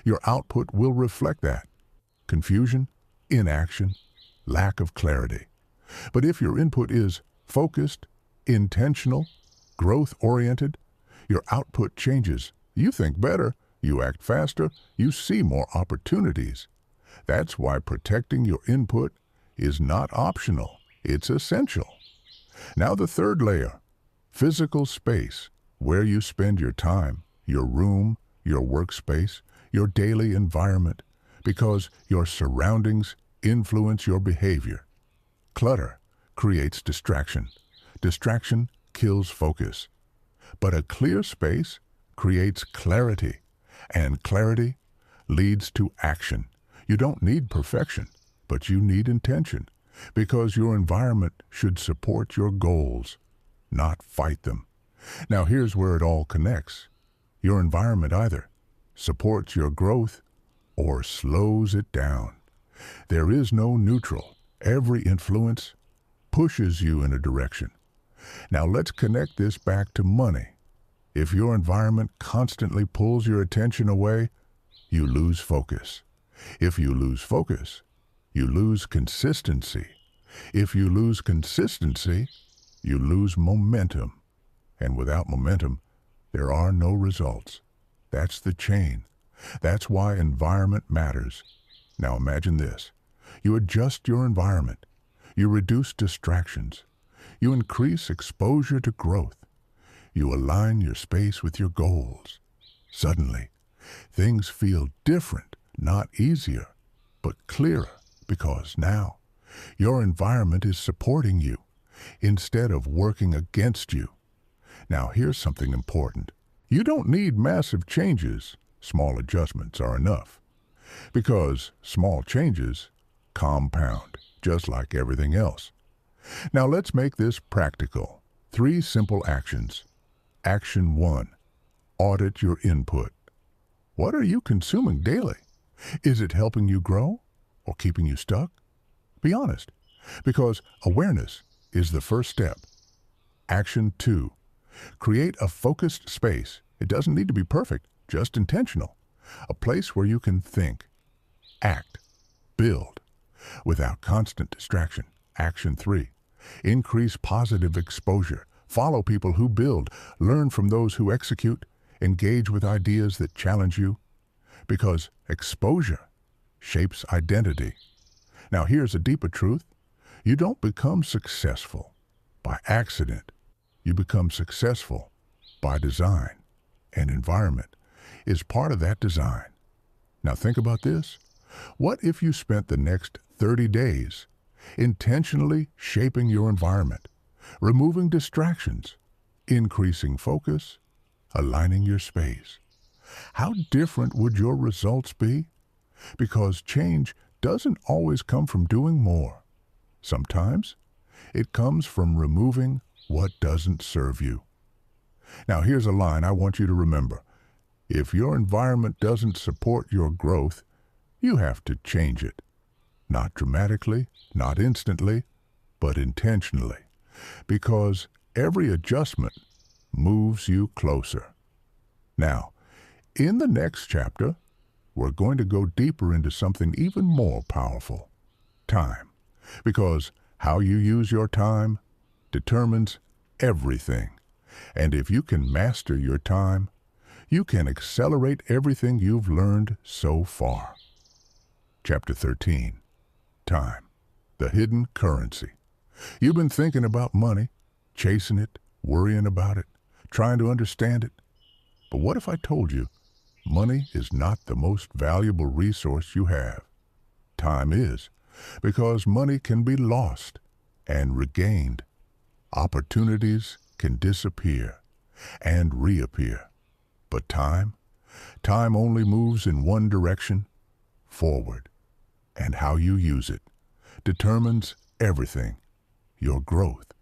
your output will reflect that. Confusion, inaction, lack of clarity. But if your input is focused, intentional, growth-oriented, your output changes. You think better, you act faster, you see more opportunities. That's why protecting your input is not optional, it's essential. Now the third layer, physical space, where you spend your time, your room, your workspace, your daily environment, because your surroundings influence your behavior. Clutter creates distraction. Distraction kills focus. But a clear space creates clarity, and clarity leads to action. You don't need perfection, but you need intention, because your environment should support your goals, not fight them. Now here's where it all connects. Your environment either supports your growth or slows it down. There is no neutral. Every influence pushes you in a direction. Now let's connect this back to money. If your environment constantly pulls your attention away, you lose focus. If you lose focus, you lose consistency. If you lose consistency, you lose momentum. And without momentum, there are no results. That's the chain. That's why environment matters. Now imagine this. You adjust your environment. You reduce distractions. You increase exposure to growth. You align your space with your goals. Suddenly, things feel different, not easier, but clearer, because now your environment is supporting you instead of working against you. Now here's something important. You don't need massive changes. Small adjustments are enough. Because small changes compound, just like everything else. Now let's make this practical. 3 simple actions. Action 1. Audit your input. What are you consuming daily? Is it helping you grow or keeping you stuck? Be honest, because awareness is the first step. Action 2. Create a focused space. It doesn't need to be perfect, just intentional. A place where you can think, act, build, without constant distraction. Action 3. Increase positive exposure. Follow people who build. Learn from those who execute. Engage with ideas that challenge you. Because exposure shapes identity. Now here's a deeper truth. You don't become successful by accident. You become successful by design. And environment is part of that design. Now think about this. What if you spent the next 30 days intentionally shaping your environment, removing distractions, increasing focus, aligning your space? How different would your results be? Because change doesn't always come from doing more. Sometimes it comes from removing what doesn't serve you. Now here's a line I want you to remember. If your environment doesn't support your growth, you have to change it. Not dramatically, not instantly, but intentionally. Because every adjustment moves you closer. Now, in the next chapter, we're going to go deeper into something even more powerful. Time. Because how you use your time determines everything. And if you can master your time, you can accelerate everything you've learned so far. Chapter 13. Time. The hidden currency. You've been thinking about money, chasing it, worrying about it, trying to understand it. But what if I told you money is not the most valuable resource you have? Time is, because money can be lost and regained. Opportunities can disappear and reappear. But time only moves in one direction, forward. And how you use it, determines everything: your growth,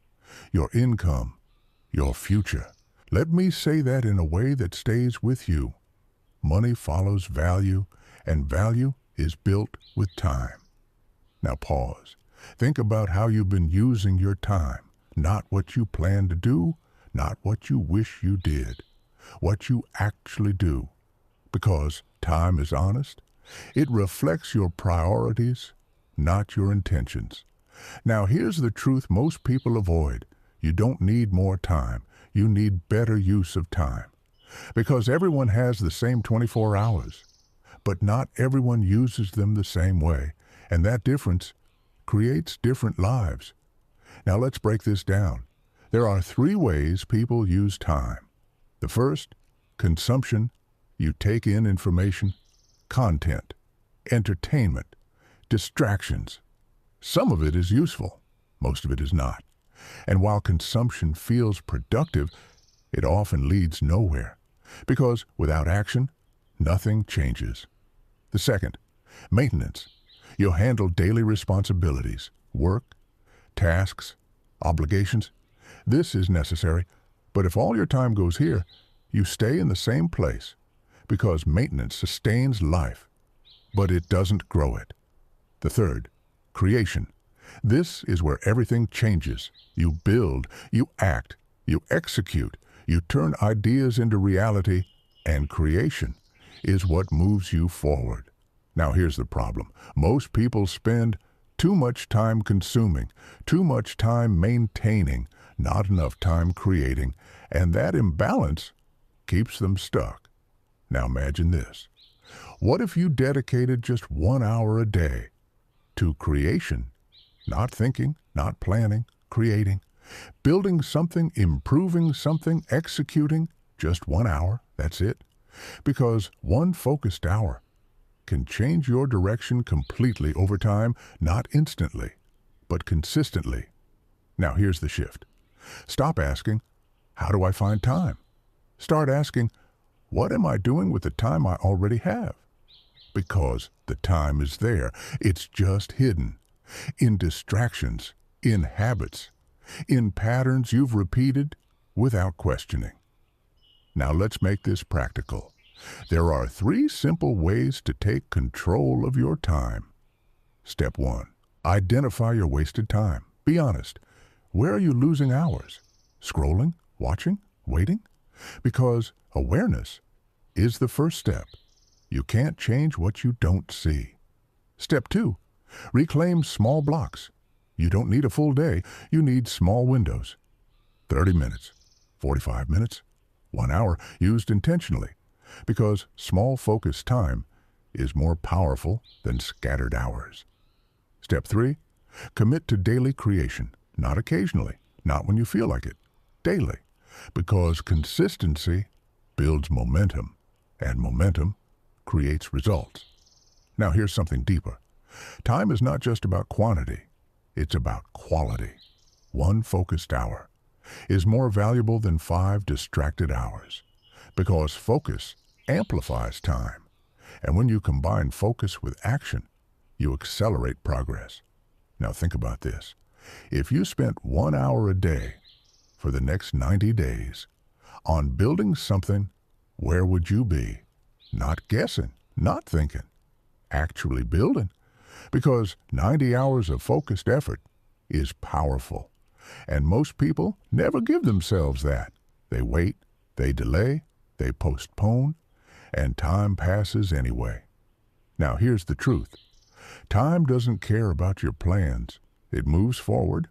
your income, your future. Let me say that in a way that stays with you. Money follows value, and value is built with time. Now pause. Think about how you've been using your time. Not what you plan to do, not what you wish you did. What you actually do. Because time is honest. It reflects your priorities, not your intentions. Now here's the truth most people avoid. You don't need more time. You need better use of time. Because everyone has the same 24 hours. But not everyone uses them the same way. And that difference creates different lives. Now let's break this down. There are 3 ways people use time. The first, consumption. You take in information, content, entertainment, distractions. Some of it is useful, most of it is not. And while consumption feels productive, it often leads nowhere, because without action, nothing changes. The second, maintenance. You'll handle daily responsibilities, work, tasks, obligations. This is necessary, but if all your time goes here, you stay in the same place, because maintenance sustains life, but it doesn't grow it. The third, creation. This is where everything changes. You build, you act, you execute, you turn ideas into reality, and creation is what moves you forward. Now here's the problem. Most people spend too much time consuming, too much time maintaining, not enough time creating, and that imbalance keeps them stuck. Now imagine this. What if you dedicated just 1 hour a day to creation? Not thinking, not planning, creating, building something, improving something, executing, just 1 hour, that's it. Because one focused hour can change your direction completely over time, not instantly, but consistently. Now here's the shift. Stop asking, how do I find time? Start asking, what am I doing with the time I already have? Because the time is there. It's just hidden. In distractions, in habits, in patterns you've repeated without questioning. Now let's make this practical. There are 3 simple ways to take control of your time. Step 1. Identify your wasted time. Be honest. Where are you losing hours? Scrolling? Watching? Waiting? Because awareness is the first step. You can't change what you don't see. Step 2. Reclaim small blocks. You don't need a full day. You need small windows. 30 minutes, 45 minutes, 1 hour used intentionally. Because small focused time is more powerful than scattered hours. Step 3. Commit to daily creation. Not occasionally, not when you feel like it. Daily. Because consistency builds momentum, and momentum creates results. Now here's something deeper. Time is not just about quantity, it's about quality. 1 focused hour is more valuable than 5 distracted hours, because focus amplifies time. And when you combine focus with action, you accelerate progress. Now think about this. If you spent 1 hour a day for the next 90 days on building something, where would you be? Not guessing, not thinking, actually building. Because 90 hours of focused effort is powerful. And most people never give themselves that. They wait, they delay, they postpone, and time passes anyway. Now here's the truth. Time doesn't care about your plans. It moves forward,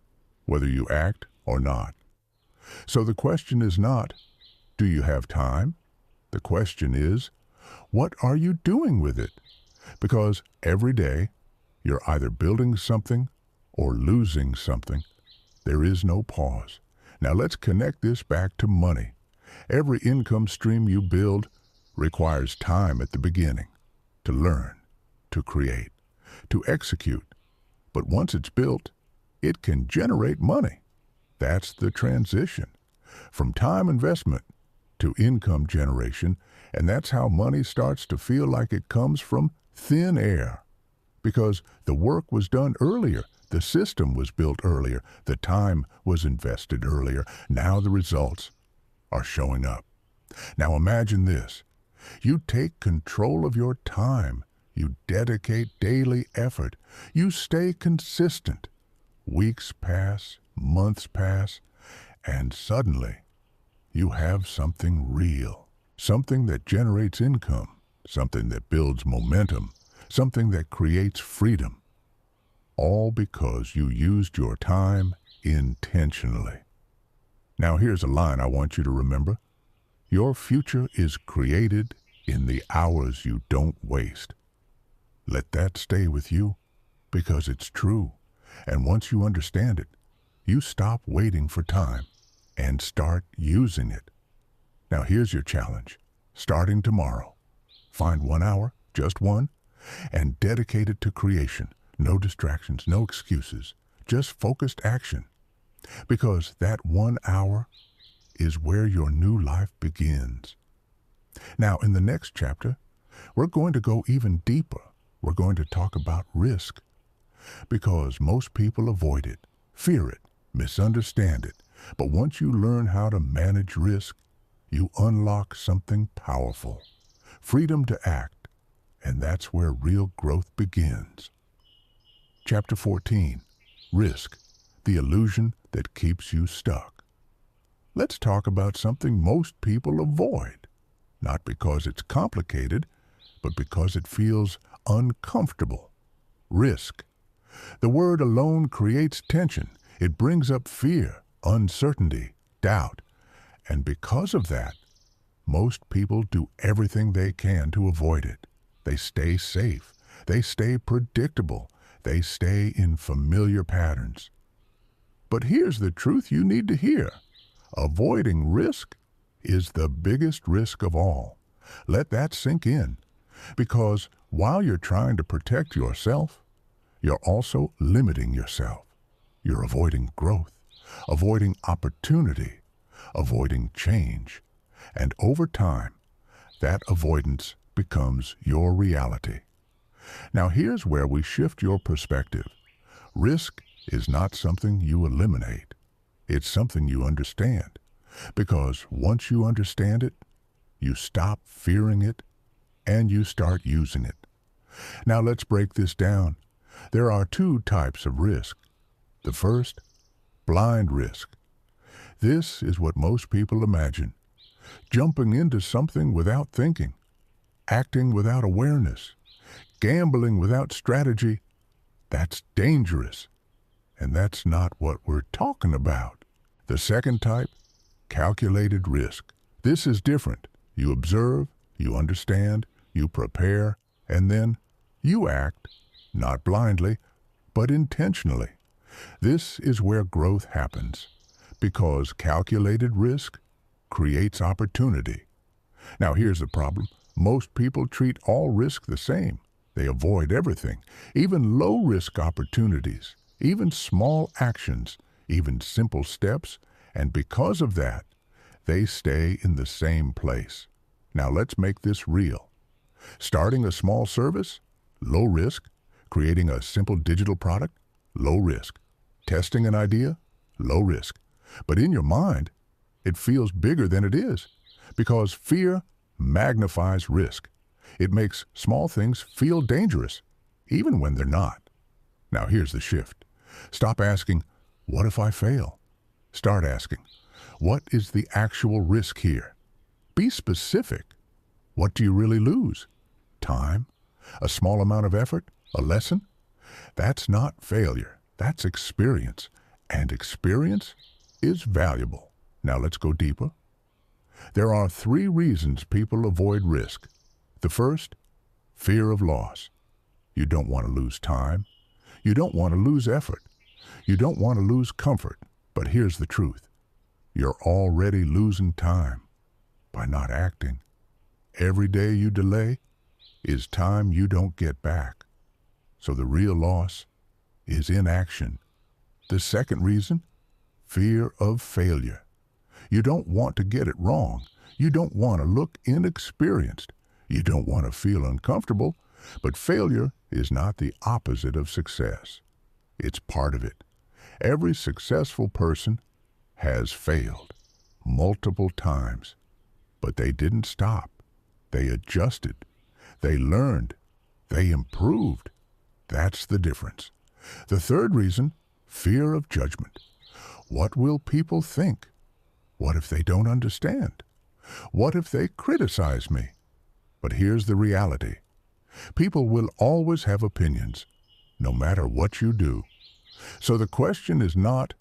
whether you act or not. So the question is not, do you have time? The question is, what are you doing with it? Because every day, you're either building something or losing something. There is no pause. Now let's connect this back to money. Every income stream you build requires time at the beginning to learn, to create, to execute. But once it's built, it can generate money. That's the transition from time investment to income generation, and that's how money starts to feel like it comes from thin air. because the work was done earlier, the system was built earlier, the time was invested earlier. Now the results are showing up. Now imagine this. You take control of your time. You dedicate daily effort. You stay consistent. Weeks pass, months pass, and suddenly you have something real, something that generates income, something that builds momentum, something that creates freedom, all because you used your time intentionally. Now here's a line I want you to remember. Your future is created in the hours you don't waste. Let that stay with you, because it's true. And once you understand it, you stop waiting for time and start using it. Now here's your challenge. Starting tomorrow, find 1 hour, just one, and dedicate it to creation. No distractions, no excuses, just focused action. Because that 1 hour is where your new life begins. Now, in the next chapter, we're going to go even deeper. We're going to talk about risk. Because most people avoid it, fear it, misunderstand it. But once you learn how to manage risk, you unlock something powerful. Freedom to act. And that's where real growth begins. Chapter 14. Risk. The illusion that keeps you stuck. Let's talk about something most people avoid. Not because it's complicated, but because it feels uncomfortable. Risk. The word alone creates tension. It brings up fear, uncertainty, doubt. And because of that, most people do everything they can to avoid it. They stay safe. They stay predictable. They stay in familiar patterns. But here's the truth you need to hear. Avoiding risk is the biggest risk of all. Let that sink in. Because while you're trying to protect yourself, you're also limiting yourself. You're avoiding growth, avoiding opportunity, avoiding change. And over time, that avoidance becomes your reality. Now here's where we shift your perspective. Risk is not something you eliminate. It's something you understand. Because once you understand it, you stop fearing it and you start using it. Now let's break this down. There are 2 types of risk. The first, blind risk. This is what most people imagine. Jumping into something without thinking, acting without awareness, gambling without strategy. That's dangerous. And that's not what we're talking about. The second type, calculated risk. This is different. You observe, you understand, you prepare, and then you act, not blindly, but intentionally. This is where growth happens, because calculated risk creates opportunity. Now here's the problem. Most people treat all risk the same. They avoid everything, even low-risk opportunities, even small actions, even simple steps, and because of that, they stay in the same place. Now let's make this real. Starting a small service, low risk. Creating a simple digital product, low risk. Testing an idea, low risk. But in your mind, it feels bigger than it is, because fear magnifies risk. It makes small things feel dangerous, even when they're not. Now here's the shift. Stop asking, what if I fail? Start asking, what is the actual risk here? Be specific. What do you really lose? Time? A small amount of effort? A lesson? That's not failure. That's experience. And experience is valuable. Now let's go deeper. There are 3 reasons people avoid risk. The first, fear of loss. You don't want to lose time. You don't want to lose effort. You don't want to lose comfort. But here's the truth. You're already losing time by not acting. Every day you delay is time you don't get back. So the real loss is inaction. The second reason, fear of failure. You don't want to get it wrong. You don't want to look inexperienced. You don't want to feel uncomfortable. But failure is not the opposite of success. It's part of it. Every successful person has failed multiple times, but they didn't stop. They adjusted. They learned. They improved. That's the difference. The third reason, fear of judgment. What will people think? What if they don't understand? What if they criticize me? But here's the reality. People will always have opinions, no matter what you do. So the question is not,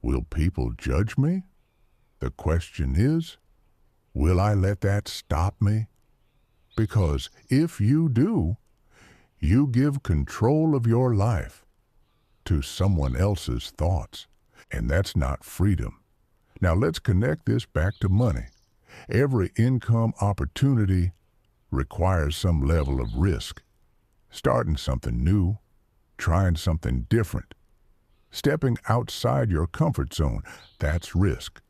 will people judge me? The question is, will I let that stop me? Because if you do, you give control of your life to someone else's thoughts, and that's not freedom. Now let's connect this back to money. Every income opportunity requires some level of risk. Starting something new, trying something different, stepping outside your comfort zone, that's risk.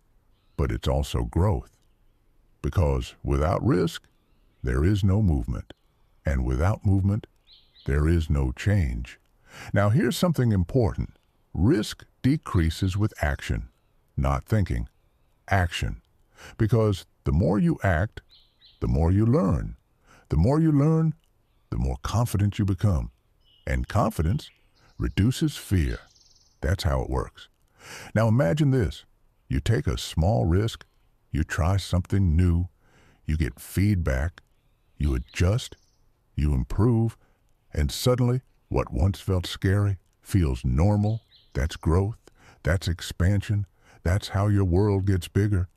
But it's also growth. Because without risk, there is no movement. And without movement, there is no change. Now here's something important. Risk decreases with action, not thinking. Action. Because the more you act, the more you learn. The more you learn, the more confident you become. And confidence reduces fear. That's how it works. Now imagine this. You take a small risk, you try something new, you get feedback, you adjust, you improve, and suddenly what once felt scary feels normal. That's growth. That's expansion. That's how your world gets bigger.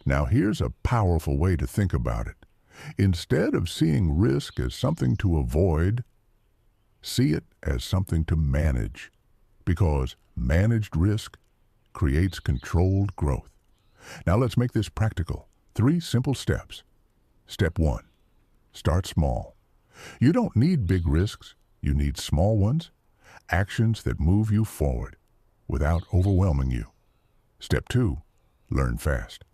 Now here's a powerful way to think about it. Instead of seeing risk as something to avoid, see it as something to manage, because managed risk creates controlled growth. Now let's make this practical. 3 simple steps. Step 1. Start small. You don't need big risks. You need small ones, actions that move you forward without overwhelming you. Step 2. Learn fast.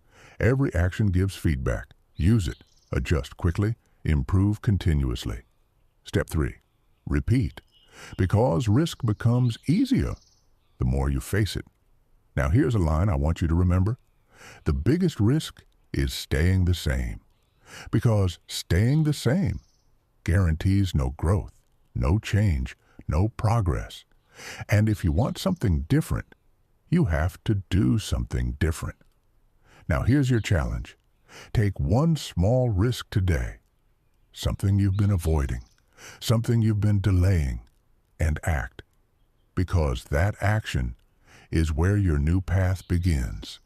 Every action gives feedback. Use it. Adjust quickly. Improve continuously. Step 3. Repeat. Because risk becomes easier the more you face it. Now here's a line I want you to remember. The biggest risk is staying the same. Because staying the same guarantees no growth, no change, no progress. And if you want something different, you have to do something different. Now here's your challenge. Take one small risk today, something you've been avoiding, something you've been delaying, and act. Because that action is where your new path begins.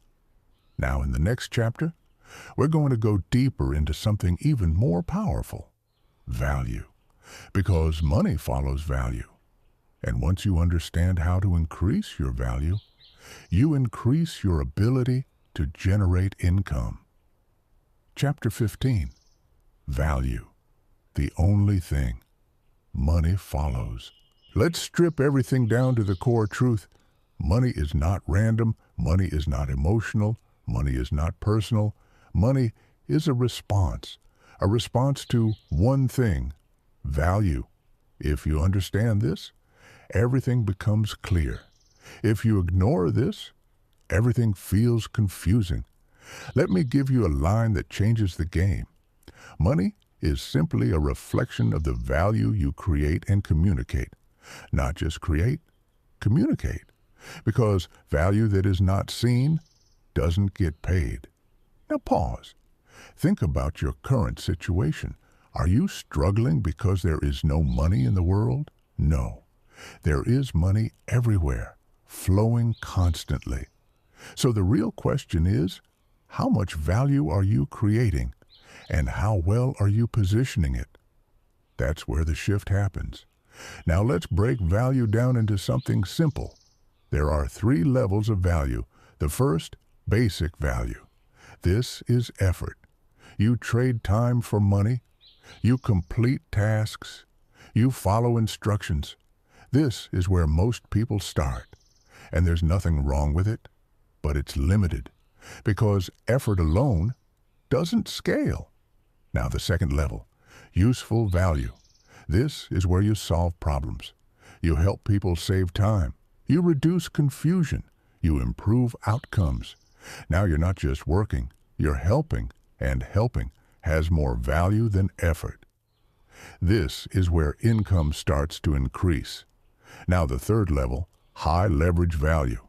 Now in the next chapter, we're going to go deeper into something even more powerful, value. Because money follows value. And once you understand how to increase your value, you increase your ability to generate income. Chapter 15. Value. The only thing. Money follows. Let's strip everything down to the core truth. Money is not random. Money is not emotional. Money is not personal. Money is a response to one thing, value. If you understand this, everything becomes clear. If you ignore this, everything feels confusing. Let me give you a line that changes the game. Money is simply a reflection of the value you create and communicate. Not just create, communicate. Because value that is not seen doesn't get paid. Now pause. Think about your current situation. Are you struggling because there is no money in the world? No. There is money everywhere, flowing constantly. So the real question is, how much value are you creating, and how well are you positioning it? That's where the shift happens. Now let's break value down into something simple. There are 3 levels of value. The first, basic value. This is effort. You trade time for money. You complete tasks. You follow instructions. This is where most people start. And there's nothing wrong with it, but it's limited. Because effort alone doesn't scale. Now the second level, useful value. This is where you solve problems. You help people save time. You reduce confusion. You improve outcomes. Now you're not just working, you're helping, and helping has more value than effort. This is where income starts to increase. Now the third level, high leverage value.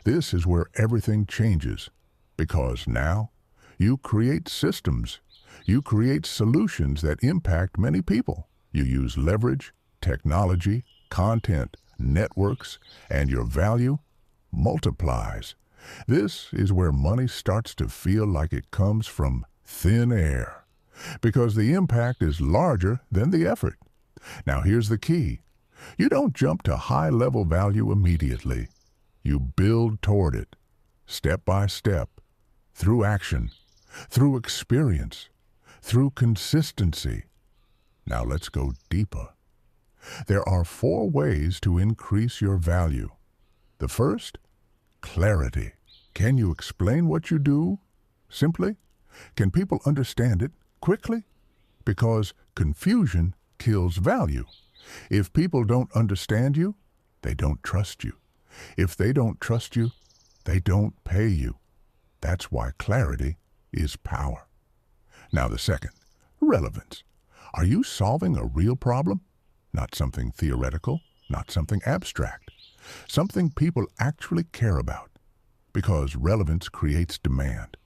This is where everything changes, because now you create systems. You create solutions that impact many people. You use leverage, technology, content, networks, and your value multiplies. This is where money starts to feel like it comes from thin air, because the impact is larger than the effort. Now here's the key. You don't jump to high-level value immediately. You build toward it, step by step, through action, through experience, through consistency. Now let's go deeper. There are 4 ways to increase your value. The first, clarity. Can you explain what you do simply? Can people understand it quickly? Because confusion kills value. If people don't understand you, they don't trust you. If they don't trust you, they don't pay you. That's why clarity is power. Now the second, relevance. Are you solving a real problem? Not something theoretical, not something abstract. Something people actually care about. Because relevance creates demand,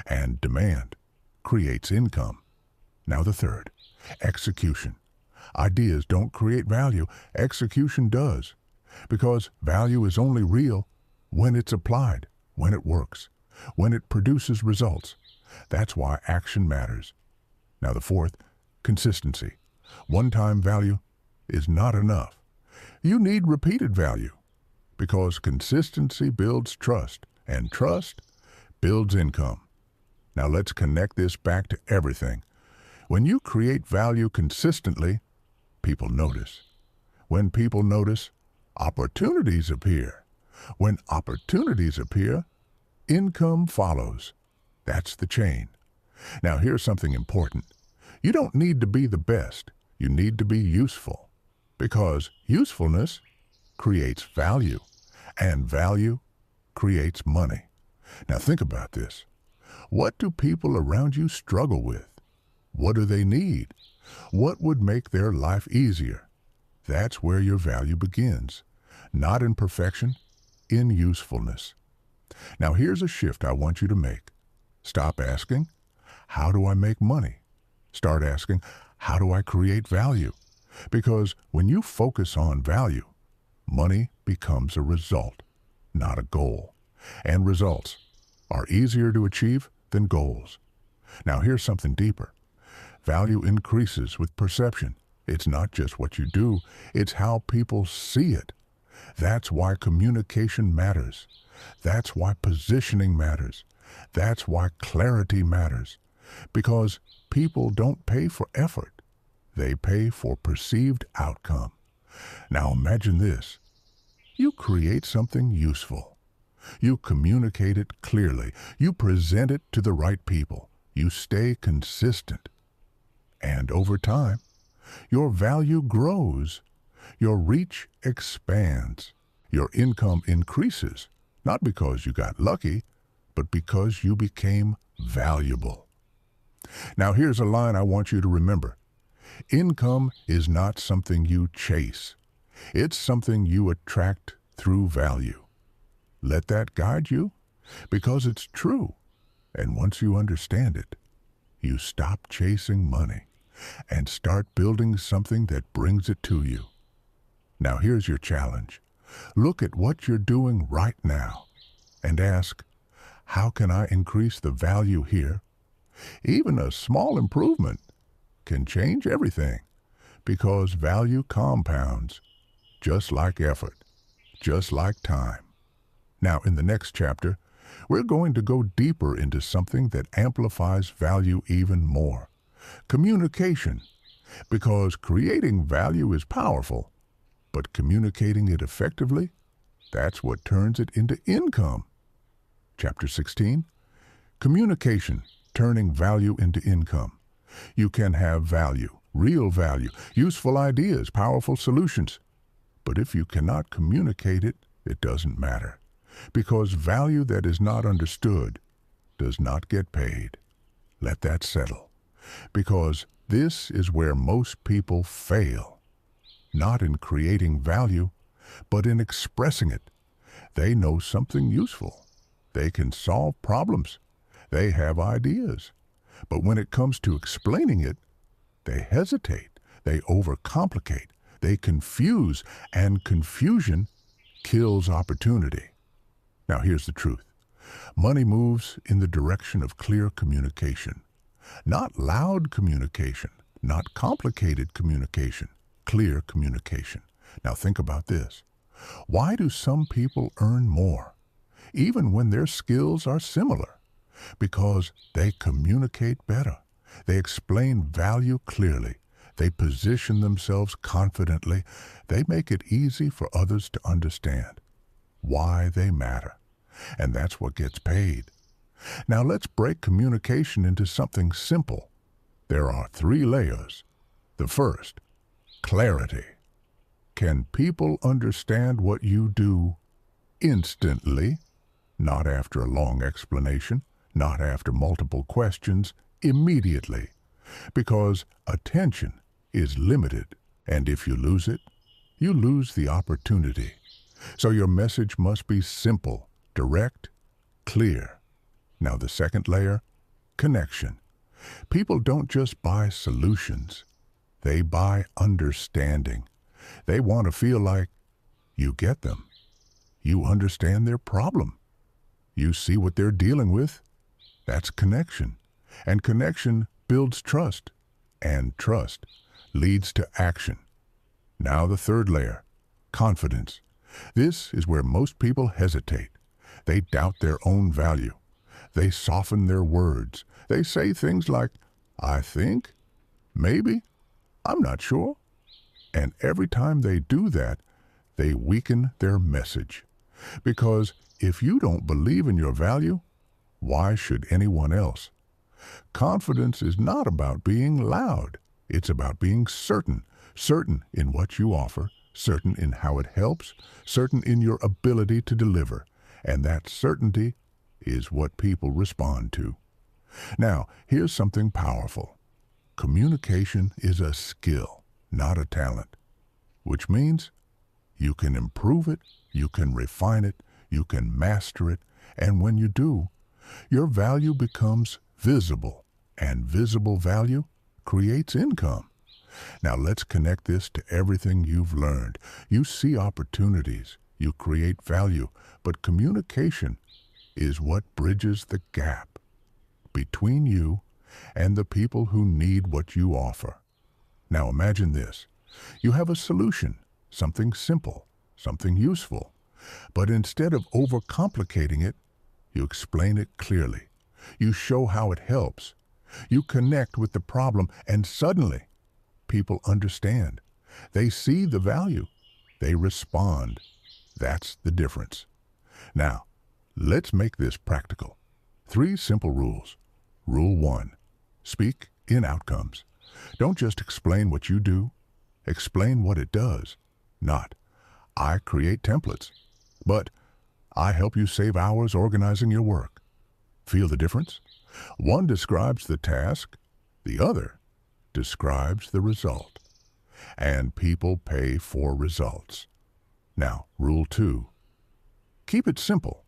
and demand creates income. Now the third, execution. Ideas don't create value, execution does. Because value is only real when it's applied, when it works, when it produces results. That's why action matters. Now the fourth, consistency. One-time value is not enough. You need repeated value, because consistency builds trust, and trust builds income. Now let's connect this back to everything. When you create value consistently, people notice. When people notice, opportunities appear. When opportunities appear, income follows. That's the chain. Now here's something important. You don't need to be the best. You need to be useful. Because usefulness creates value, and value creates money. Now think about this. What do people around you struggle with? What do they need? What would make their life easier? That's where your value begins. Not in perfection, in usefulness. Now here's a shift I want you to make. Stop asking, how do I make money? Start asking, how do I create value? Because when you focus on value, money becomes a result, not a goal. And results are easier to achieve than goals. Now here's something deeper. Value increases with perception. It's not just what you do, it's how people see it. That's why communication matters. That's why positioning matters. That's why clarity matters. Because people don't pay for effort. They pay for perceived outcome. Now imagine this. You create something useful. You communicate it clearly. You present it to the right people. You stay consistent. And over time, your value grows. Your reach expands. Your income increases, not because you got lucky, but because you became valuable. Now here's a line I want you to remember. Income is not something you chase. It's something you attract through value. Let that guide you, because it's true. And once you understand it, you stop chasing money and start building something that brings it to you. Now here's your challenge. Look at what you're doing right now and ask, how can I increase the value here? Even a small improvement can change everything, because value compounds, just like effort, just like time. Now in the next chapter, we're going to go deeper into something that amplifies value even more. Communication. Because creating value is powerful, but communicating it effectively, that's what turns it into income. Chapter 16, Communication, turning value into income. You can have value, real value, useful ideas, powerful solutions. But if you cannot communicate it, it doesn't matter, because value that is not understood does not get paid. Let that settle, because this is where most people fail, not in creating value, but in expressing it. They know something useful. They can solve problems. They have ideas. But when it comes to explaining it, they hesitate. They overcomplicate. They confuse, and confusion kills opportunity. Now here's the truth. Money moves in the direction of clear communication. Not loud communication, not complicated communication, clear communication. Now think about this. Why do some people earn more, even when their skills are similar? Because they communicate better. They explain value clearly. They position themselves confidently. They make it easy for others to understand why they matter. And that's what gets paid. Now let's break communication into something simple. There are 3 layers. The first, clarity. Can people understand what you do instantly? Not after a long explanation, not after multiple questions, immediately. Because attention is limited, and if you lose it, you lose the opportunity. So your message must be simple, direct, clear. Now the second layer, connection. People don't just buy solutions. They buy understanding. They want to feel like you get them. You understand their problem. You see what they're dealing with. That's connection. And connection builds trust. And trust leads to action. Now the third layer, confidence. This is where most people hesitate. They doubt their own value. They soften their words. They say things like, I think, maybe, I'm not sure. And every time they do that, they weaken their message. Because if you don't believe in your value, why should anyone else? Confidence is not about being loud. It's about being certain. Certain in what you offer, certain in how it helps, certain in your ability to deliver. And that certainty is what people respond to. Now, here's something powerful. Communication is a skill, not a talent, which means you can improve it, you can refine it, you can master it, and when you do, your value becomes visible, and visible value creates income. Now let's connect this to everything you've learned. You see opportunities, you create value, but communication is what bridges the gap between you and the people who need what you offer. Now imagine this. You have a solution, something simple, something useful, but instead of overcomplicating it, you explain it clearly. You show how it helps. You connect with the problem, and suddenly, people understand. They see the value. They respond. That's the difference. Now, let's make this practical. 3 simple rules. Rule 1. Speak in outcomes. Don't just explain what you do. Explain what it does. Not, I create templates, but I help you save hours organizing your work. Feel the difference? One describes the task, the other describes the result. And people pay for results. Now, rule 2. Keep it simple.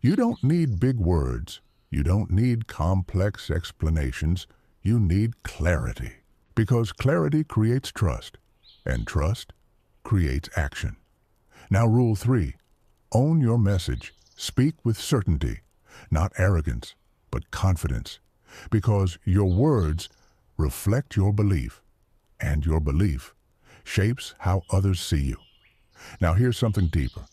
You don't need big words. You don't need complex explanations. You need clarity. Because clarity creates trust, and trust creates action. Now, rule 3. Own your message. Speak with certainty, not arrogance, but confidence. Because your words reflect your belief, and your belief shapes how others see you. Now, here's something deeper.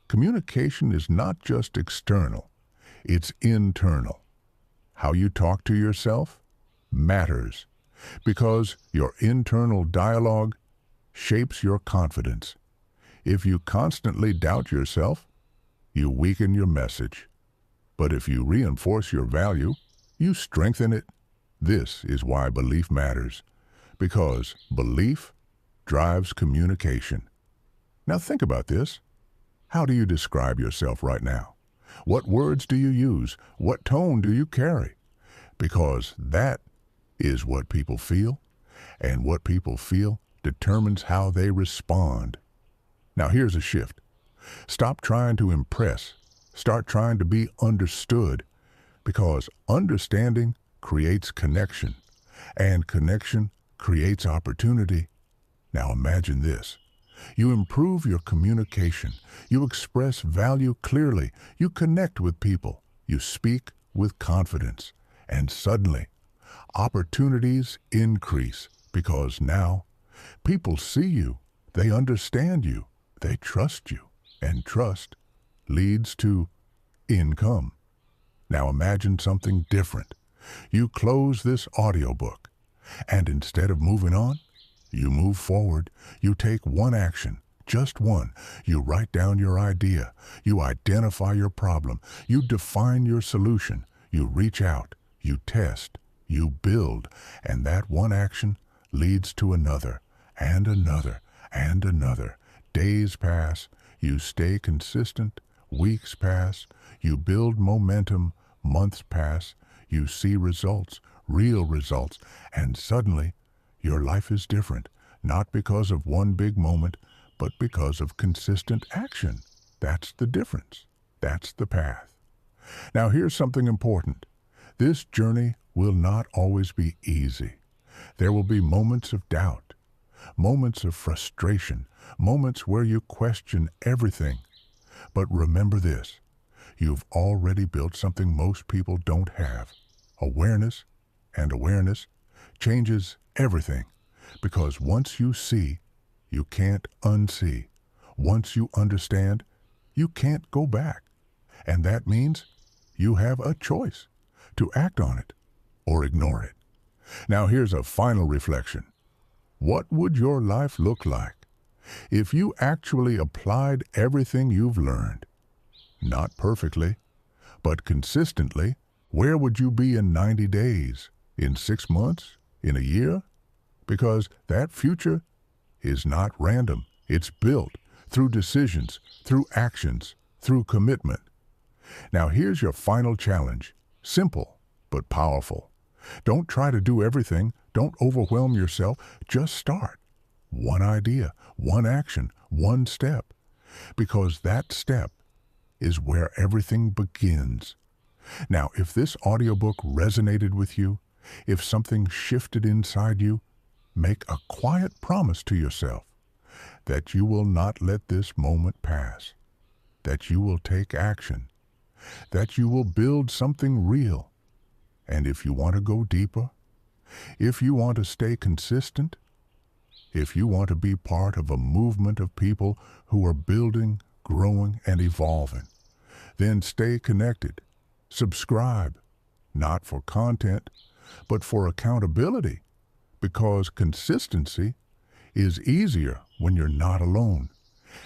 Communication is not just external, it's internal. How you talk to yourself matters, because your internal dialogue shapes your confidence. If you constantly doubt yourself, you weaken your message. But if you reinforce your value, you strengthen it. This is why belief matters, Because belief drives communication. Now think about this. How do you describe yourself right now? What words do you use? What tone do you carry? Because that is what people feel, and what people feel determines how they respond. Now here's a shift. Stop trying to impress. Start trying to be understood, because understanding creates connection, and connection creates opportunity. Now imagine this. You improve your communication. You express value clearly. You connect with people. You speak with confidence. And suddenly, opportunities increase, because now people see you, they understand you, they trust you, and trust leads to income. Now imagine something different. You close this audiobook, and instead of moving on, you move forward. You take one action, just one. You write down your idea. You identify your problem. You define your solution. You reach out. You test. You build. And that one action leads to another, and another, and another. Days pass. You stay consistent. Weeks pass. You build momentum. Months pass. You see results, real results, and suddenly your life is different, not because of one big moment, but because of consistent action. That's the difference. That's the path. Now here's something important. This journey will not always be easy. There will be moments of doubt, moments of frustration, moments where you question everything. But remember this. You've already built something most people don't have. Awareness, and awareness changes everything, because once you see, you can't unsee. Once you understand, you can't go back. And that means you have a choice to act on it or ignore it. Now here's a final reflection. What would your life look like if you actually applied everything you've learned? Not perfectly, but consistently. Where would you be in 90 days, in 6 months, in a year? Because that future is not random. It's built through decisions, through actions, through commitment. Now here's your final challenge. Simple, but powerful. Don't try to do everything. Don't overwhelm yourself. Just start. One idea, one action, one step. Because that step is where everything begins. Now, if this audiobook resonated with you, if something shifted inside you, make a quiet promise to yourself that you will not let this moment pass, that you will take action, that you will build something real. And if you want to go deeper, if you want to stay consistent, if you want to be part of a movement of people who are building, growing, and evolving, then stay connected. Subscribe, not for content, but for accountability, because consistency is easier when you're not alone.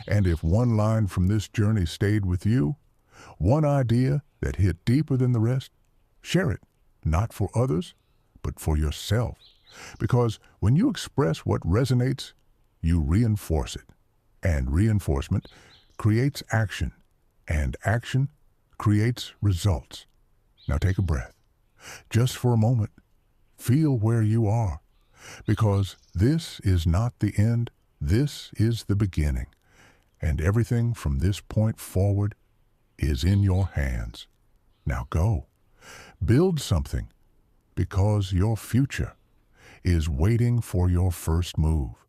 And if one line from this journey stayed with you, one idea that hit deeper than the rest, share it, not for others, but for yourself. Because when you express what resonates, you reinforce it. And reinforcement creates action, and action creates results. Now take a breath. Just for a moment, feel where you are, because this is not the end, this is the beginning, and everything from this point forward is in your hands. Now go, build something, because your future is waiting for your first move.